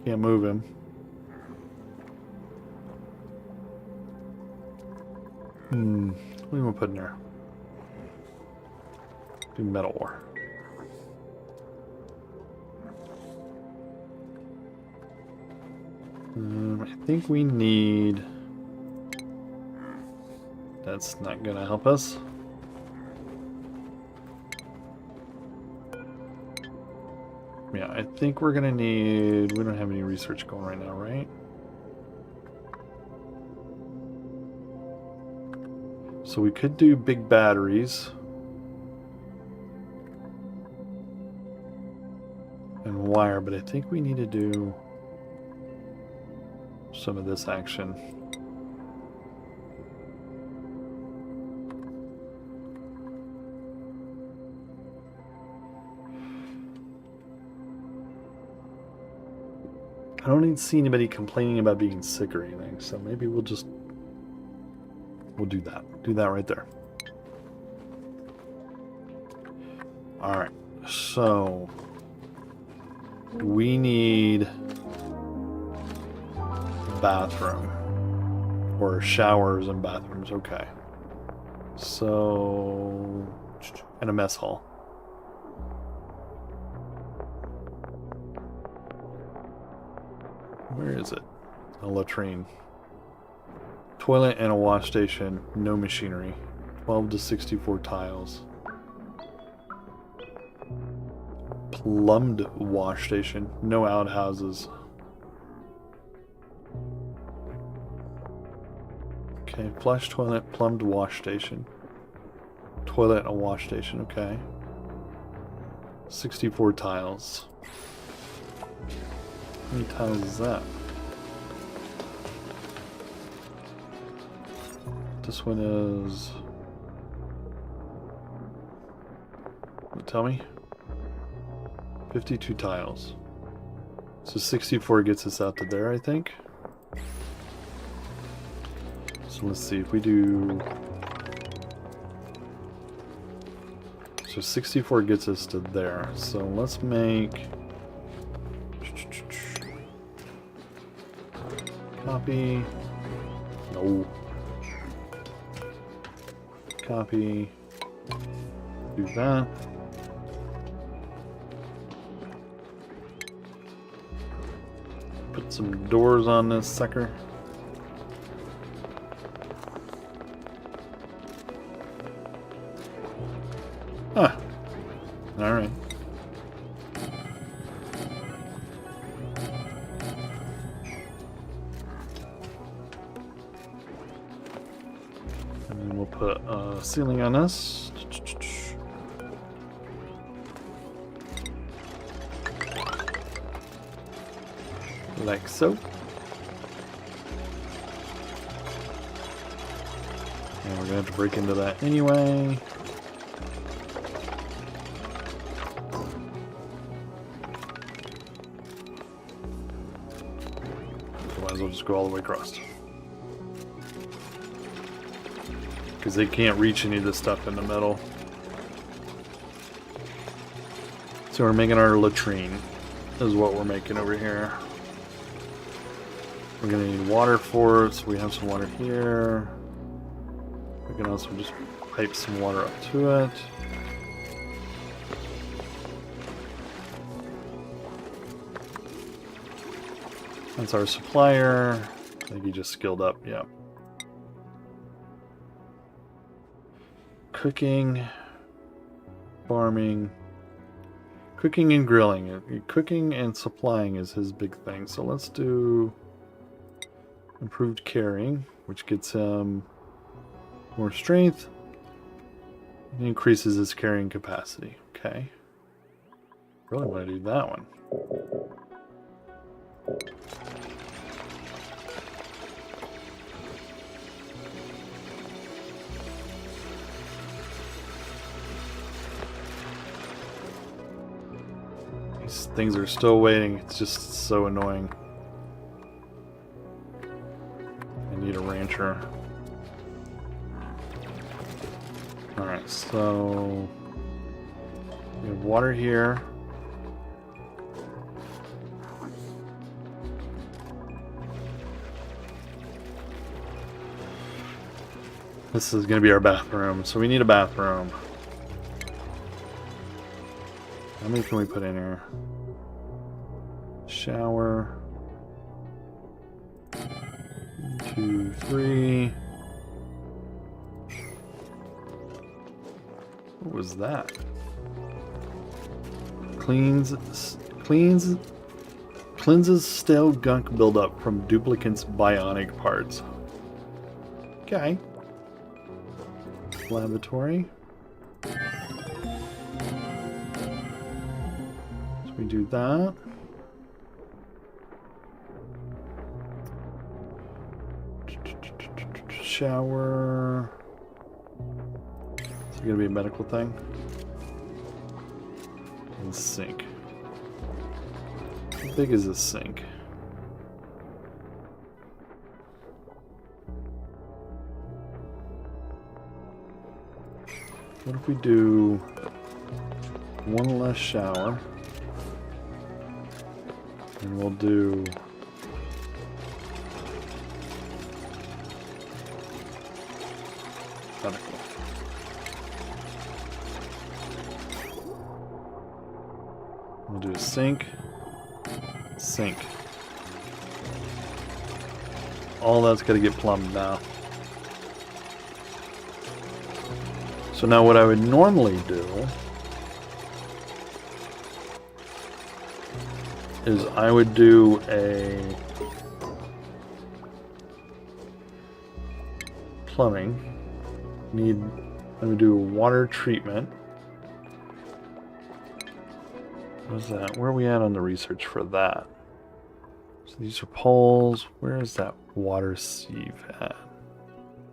Can't move him. What do you want to put in there? Do metal ore. I think we need... That's not going to help us. Yeah, I think we're going to need... We don't have any research going right now, right? So we could do big batteries. And wire, but I think we need to do some of this action. I don't see anybody complaining about being sick or anything, so maybe we'll do that. Do that right there. Alright, so we need bathroom or showers and bathrooms. Okay, so and a mess hall. Where is it? A latrine. Toilet and a wash station. No machinery. 12 to 64 tiles. Plumbed wash station. No outhouses. Okay, flush toilet, plumbed wash station. Toilet and a wash station, okay. 64 tiles. How many tiles is that? This one is... Tell me. 52 tiles. So 64 gets us out to there, I think. So let's see if we do... So 64 gets us to there. So let's make... Copy. No. Copy. Do that. Put some doors on this sucker. Ah. Alright. And then we'll put a ceiling on this. Like so. And we're gonna have to break into that anyway. Otherwise we'll just go all the way across. Because they can't reach any of this stuff in the middle. So we're making our latrine, is what we're making over here. We're gonna need water for it, so we have some water here. We can also just pipe some water up to it. That's our supplier. I think he just skilled up, yeah. Cooking, farming, cooking and grilling. Cooking and supplying is his big thing. So let's do improved carrying, which gets him more strength and increases his carrying capacity. Okay. Really want to do that one. These things are still waiting. It's just so annoying. I need a rancher. Alright, so we have water here. This is going to be our bathroom, so we need a bathroom. How many can we put in here? Shower. 2, 3. What was that? Cleanses stale gunk buildup from duplicates bionic parts. Okay. Laboratory. So we do that. Shower. Is it gonna be a medical thing? And sink. How big is this sink? What if we do one less shower? And we'll do medical. We'll do a sink. Sink. All that's got to get plumbed now. So now what I would normally do is I would do a plumbing. I would do a water treatment. What's that? Where are we at on the research for that? So these are poles. Where is that water sieve at?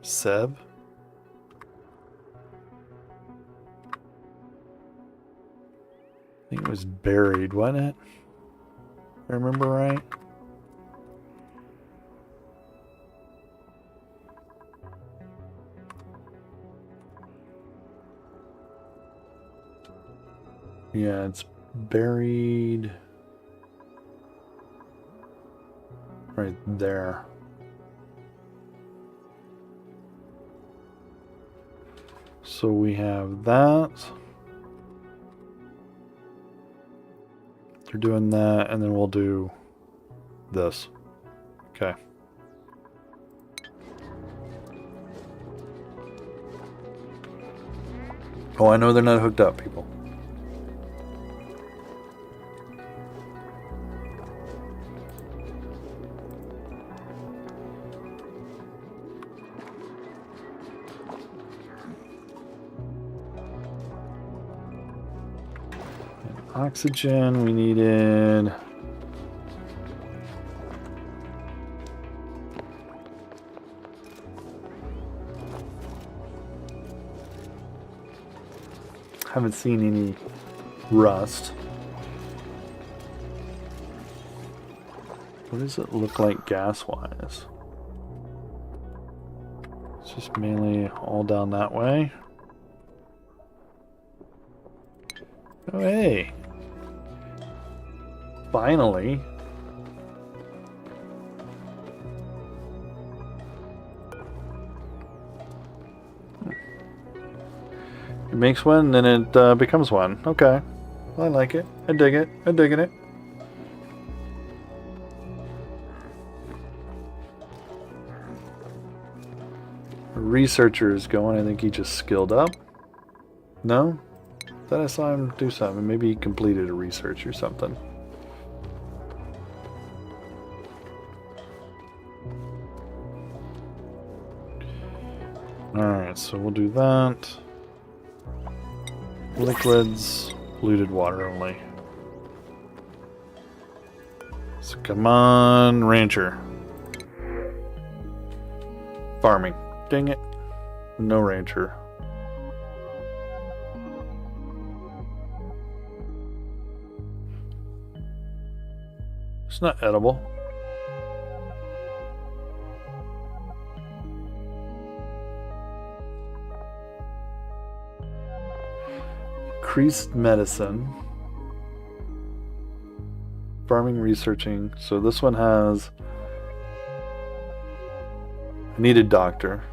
Seb? I think it was buried, wasn't it? If I remember right. Yeah, it's buried right there. So we have that. They're doing that, and then we'll do this. Okay. Oh, I know they're not hooked up, people. Oxygen, we needed... Haven't seen any rust. What does it look like gas-wise? It's just mainly all down that way. Oh, hey! Finally! It makes one, then it becomes one. Okay. Well, I like it. I dig it. I'm digging it. A researcher is going. I think he just skilled up. No? Thought I saw him do something. Maybe he completed a research or something. Alright, so we'll do that. Liquids, polluted water only. So come on, rancher. Farming. Dang it. No rancher. It's not edible. Increased medicine. Farming, researching. So this one has... I need a doctor.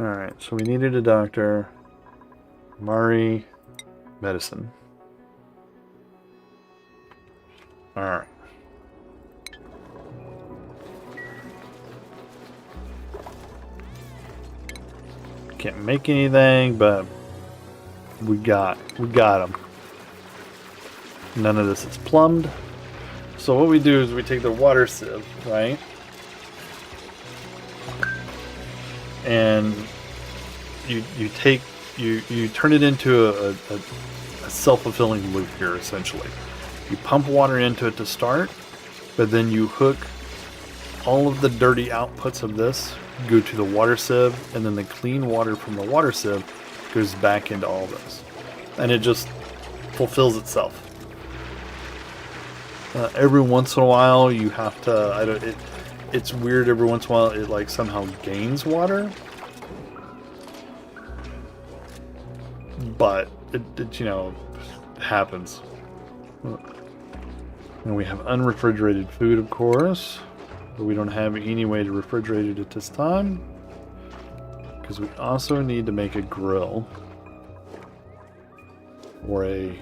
Alright, so we needed a doctor. Mari. Medicine. Alright. Can't make anything, but we got them. None of this is plumbed. So what we do is we take the water sieve, right? And you turn it into a self-fulfilling loop here, essentially. You pump water into it to start, but then you hook all of the dirty outputs of this go to the water sieve, and then the clean water from the water sieve goes back into all this, and it just fulfills itself. Every once in a while, you have to. It's weird. Every once in a while, it like somehow gains water, but it happens. And we have unrefrigerated food, of course, but we don't have any way to refrigerate it at this time, because we also need to make a grill or a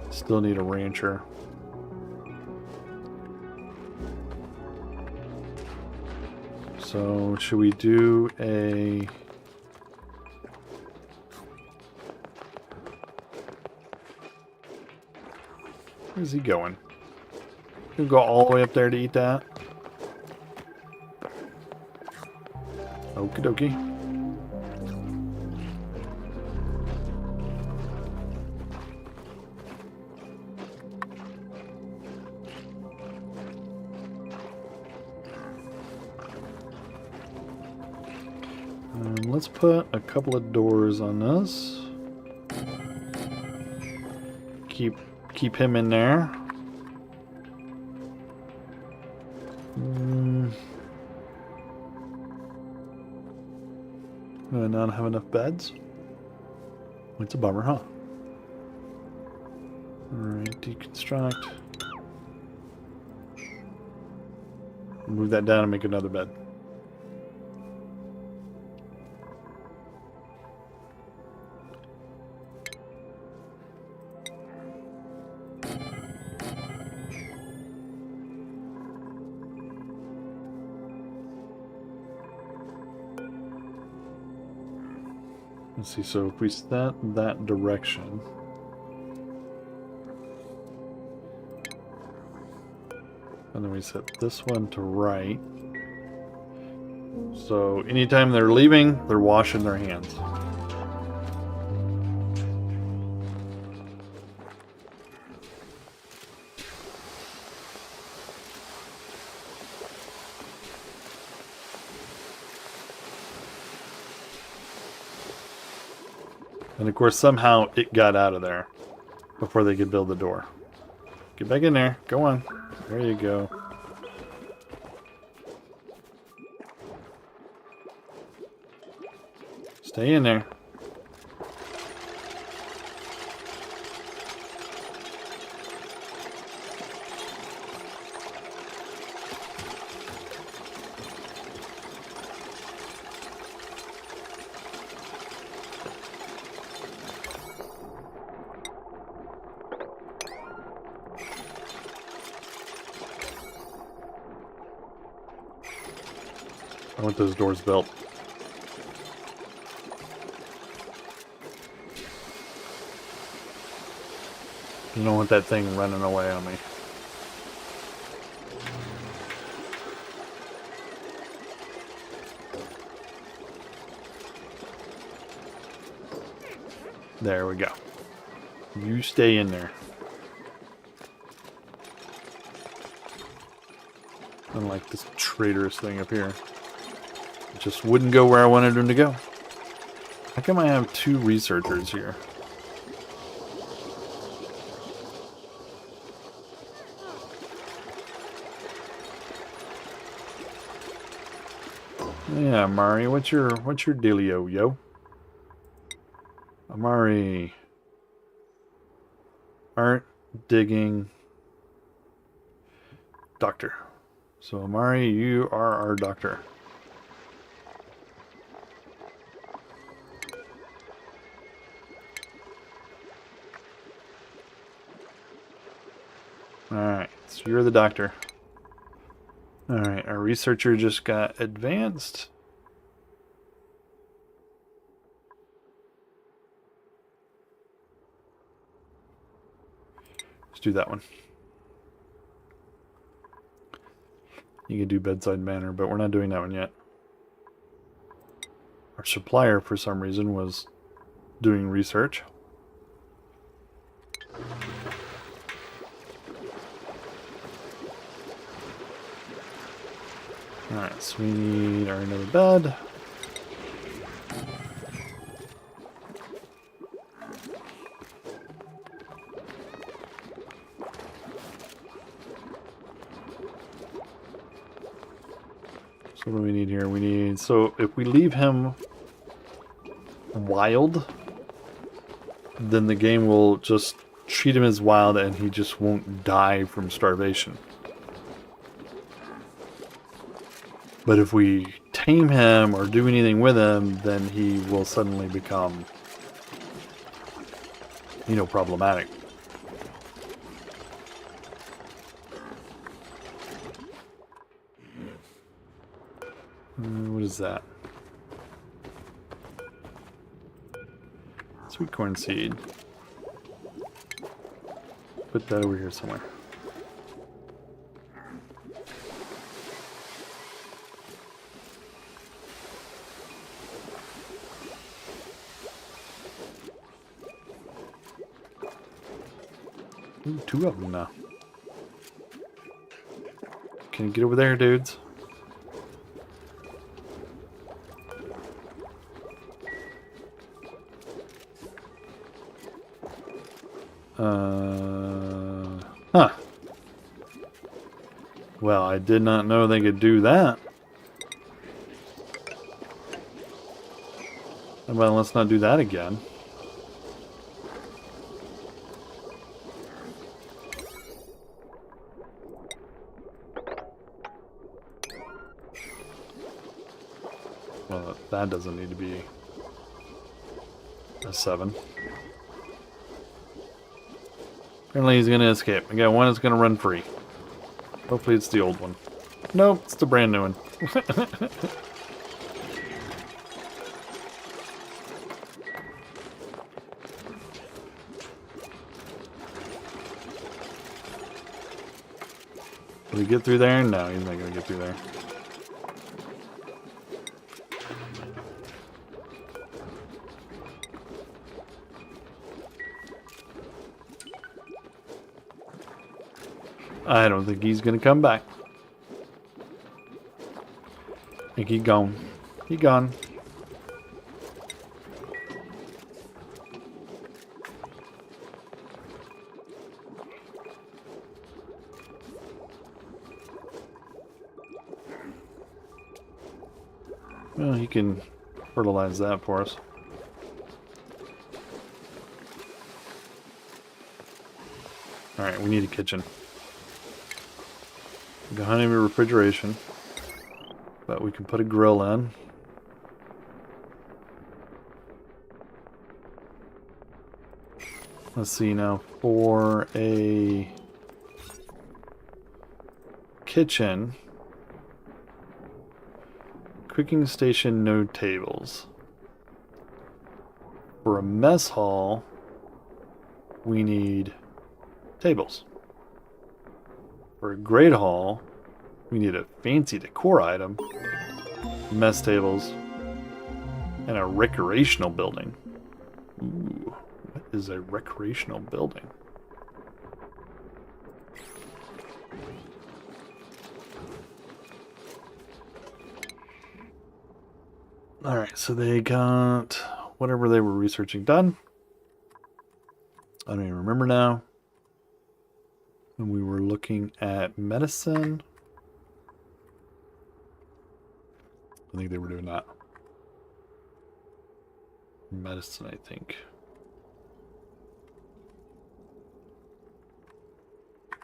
still need a rancher. So should we do a where's he going? He'll go all the way up there to eat that. Okie dokie. Let's put a couple of doors on this. Keep him in there. Do I not have enough beds? It's a bummer, huh? Alright, deconstruct. Move that down and make another bed. Let's see, so if we set that direction, and then we set this one to right, so anytime they're leaving, they're washing their hands. And of course, somehow it got out of there before they could build the door. Get back in there. Go on. There you go. Stay in there. I want those doors built. You don't want that thing running away on me. There we go. You stay in there. Unlike this traitorous thing up here. It just wouldn't go where I wanted him to go. How come I have two researchers here? Yeah, Amari, what's your dealio, yo? Amari. Art, digging, doctor. So Amari, you are our doctor. So you're the doctor. Alright, our researcher just got advanced. Let's do that one. You can do bedside manner, but we're not doing that one yet. Our supplier, for some reason, was doing research. Alright, so we need our another bed. So what do we need here? We need, so if we leave him wild, then the game will just treat him as wild and he just won't die from starvation. But if we tame him or do anything with him, then he will suddenly become, you know, problematic. What is that? Sweet corn seed. Put that over here somewhere. Ooh, 2 of them now. Can you get over there, dudes? Huh. Well, I did not know they could do that. Well, let's not do that again. Well, that doesn't need to be a 7. Apparently he's going to escape. We got one that's going to run free. Hopefully it's the old one. Nope, it's the brand new one. Will he get through there? No, he's not going to get through there. I don't think he's gonna come back. I think he's gone. He gone. Well, he can fertilize that for us. Alright, we need a kitchen. We got honey refrigeration, but we can put a grill in. Let's see now, for a kitchen, cooking station, no tables. For a mess hall, we need tables. For a great hall, we need a fancy decor item, mess tables, and a recreational building. Ooh, what is a recreational building? Alright, so they got whatever they were researching done. I don't even remember now. And we were looking at medicine. I think they were doing that. Medicine, I think.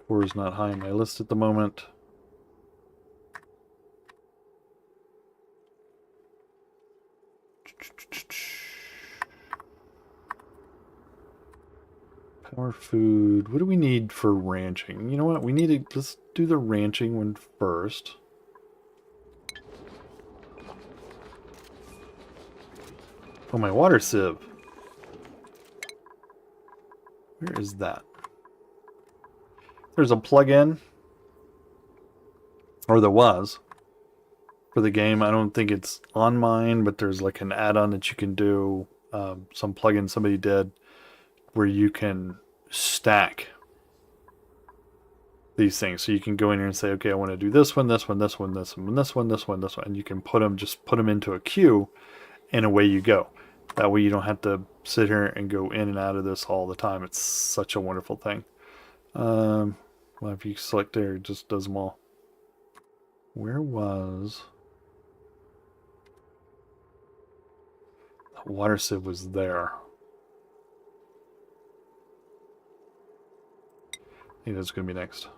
Core is not high on my list at the moment. More food. What do we need for ranching? You know what? We need to, let's do the ranching one first. Oh, my water sieve. Where is that? There's a plug-in. Or there was. For the game. I don't think it's on mine, but there's like an add-on that you can do. Some plug-in somebody did where you can stack these things. So you can go in here and say, okay, I want to do this one, this one, this one, this one, this one, this one, this one. And you can just put them into a queue and away you go. That way you don't have to sit here and go in and out of this all the time. It's such a wonderful thing. Well, if you select there, it just does them all. Where was... The water sieve was there. I think that's going to be next.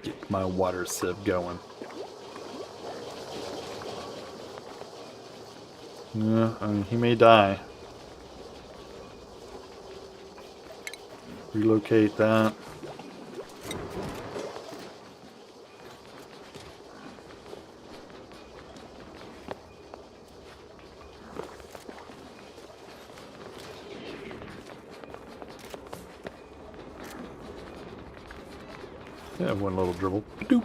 Get my water sieve going. Yeah, I mean, he may die. Relocate that. Yeah, one little dribble. Doop.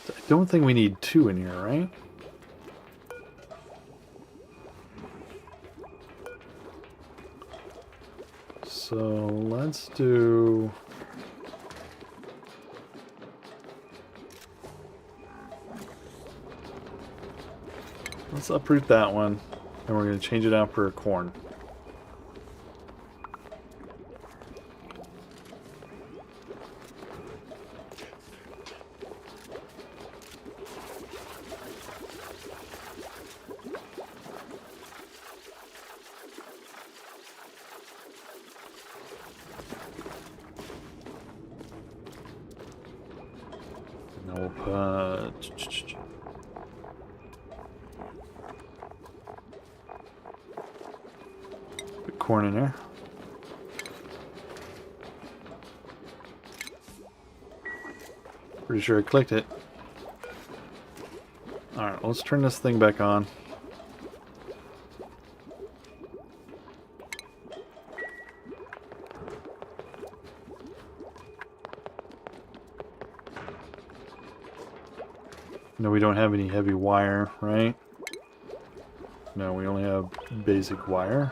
I don't think we need two in here, right? So let's do... Let's uproot that one, and we're going to change it out for a corn. Now we'll put... Put corn in there. Pretty sure I clicked it. Alright, let's turn this thing back on. No, we don't have any heavy wire, right? No, we only have basic wire.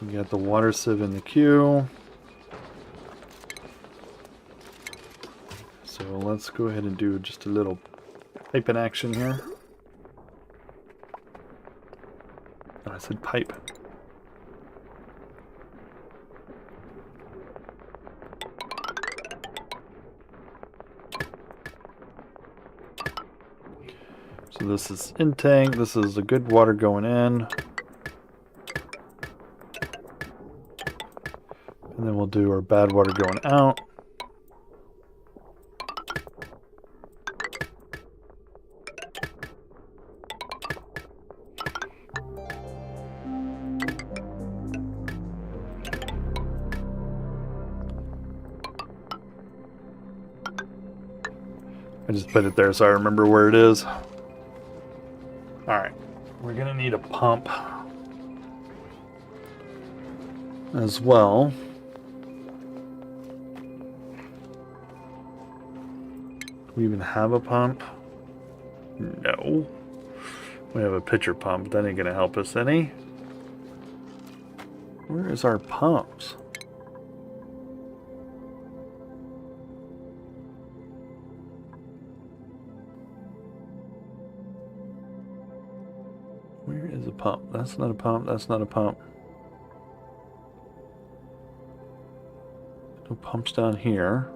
We got the water sieve in the queue. So let's go ahead and do just a little piping action here. Oh, I said pipe. So this is in tank, this is a good water going in. And then we'll do our bad water going out. I just put it there so I remember where it is. Alright, we're gonna need a pump as well. Do we even have a pump? No. We have a pitcher pump, but that ain't gonna help us any. Where is our pumps? Where is a pump? That's not a pump, that's not a pump. No pumps down here.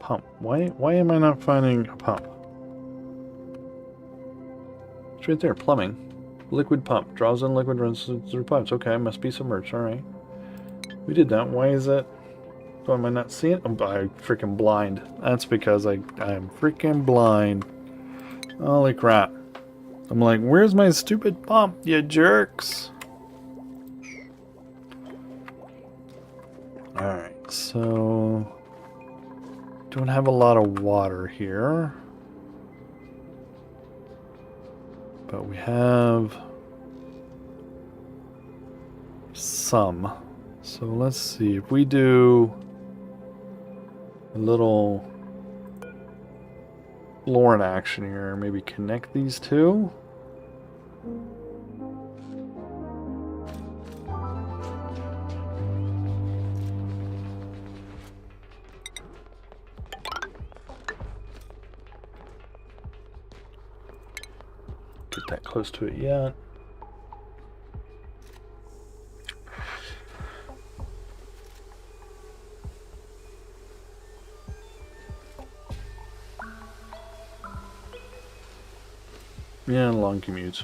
pump. Why am I not finding a pump? It's right there, plumbing. Liquid pump. Draws in liquid, runs through pipes. Okay, must be submerged. Alright. We did that. Why is that? So am I not seeing it? I'm freaking blind. That's because I am freaking blind. Holy crap. I'm like, where's my stupid pump, you jerks? Alright, so... don't have a lot of water here. But we have... some. So let's see, if we do... a little... Lauren action here, maybe connect these two? Get that close to it yet. Yeah, long commutes.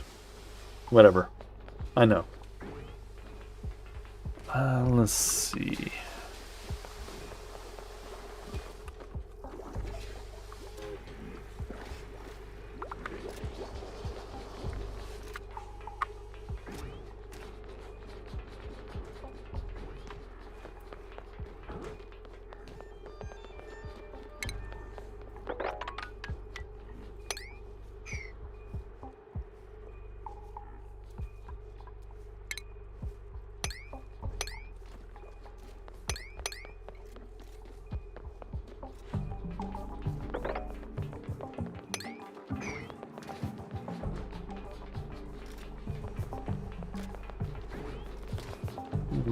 Whatever. I know. Let's see.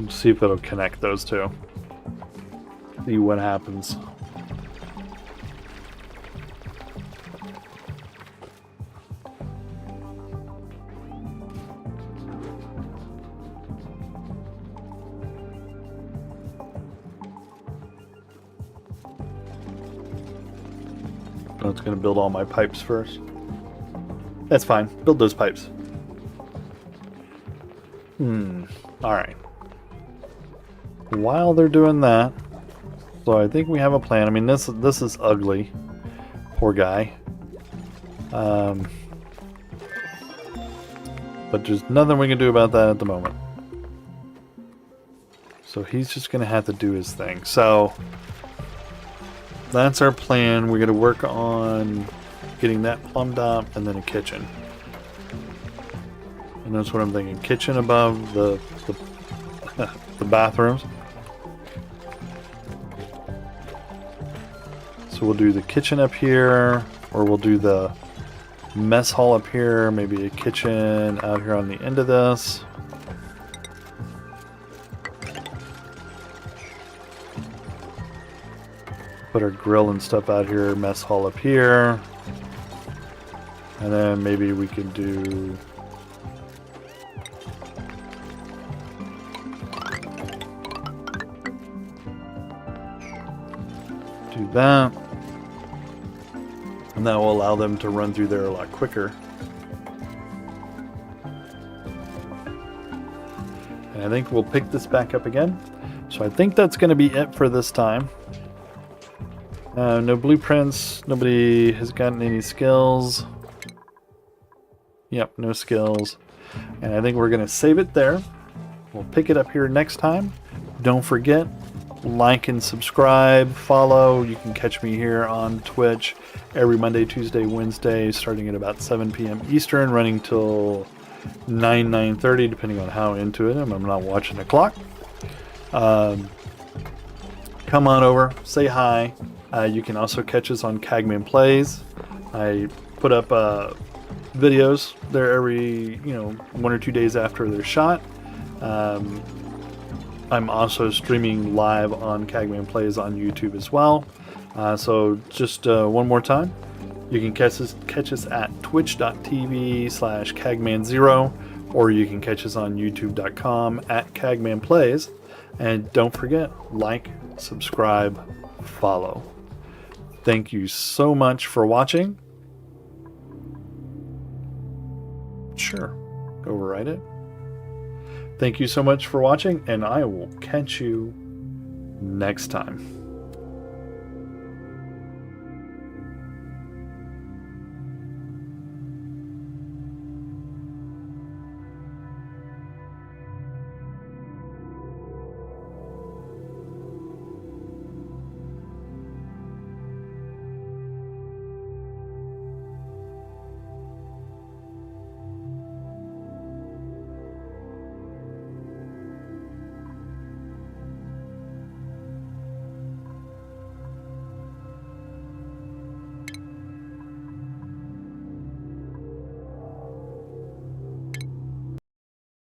See if it'll connect those two. See what happens. Oh, it's going to build all my pipes first. That's fine. Build those pipes. Alright. While they're doing that, so I think we have a plan. I mean, this is ugly. Poor guy. But there's nothing we can do about that at the moment. So he's just going to have to do his thing. So that's our plan. We're going to work on getting that plumbed up and then a kitchen. And that's what I'm thinking. Kitchen above the bathrooms. So we'll do the kitchen up here, or we'll do the mess hall up here, maybe a kitchen out here on the end of this. Put our grill and stuff out here, mess hall up here. And then maybe we can do... that, and that will allow them to run through there a lot quicker. And I think we'll pick this back up again. So I think that's going to be it for this time. No blueprints. Nobody has gotten any skills. Yep, no skills. And I think we're going to save it there. We'll pick it up here next time. Don't forget, like and subscribe, follow. You can catch me here on Twitch every Monday, Tuesday, Wednesday, starting at about 7 p.m. Eastern, running till 9:30, depending on how into it I'm not watching the clock. Come on over, say hi. You can also catch us on Cagman Plays. I put up videos there every 1 or 2 days after they're shot. I'm also streaming live on Cagman Plays on YouTube as well. So just one more time, you can catch us at twitch.tv/Cagman0, or you can catch us on youtube.com at Cagman Plays. And don't forget, like, subscribe, follow. Thank you so much for watching. Sure, overwrite it. Thank you so much for watching, and I will catch you next time.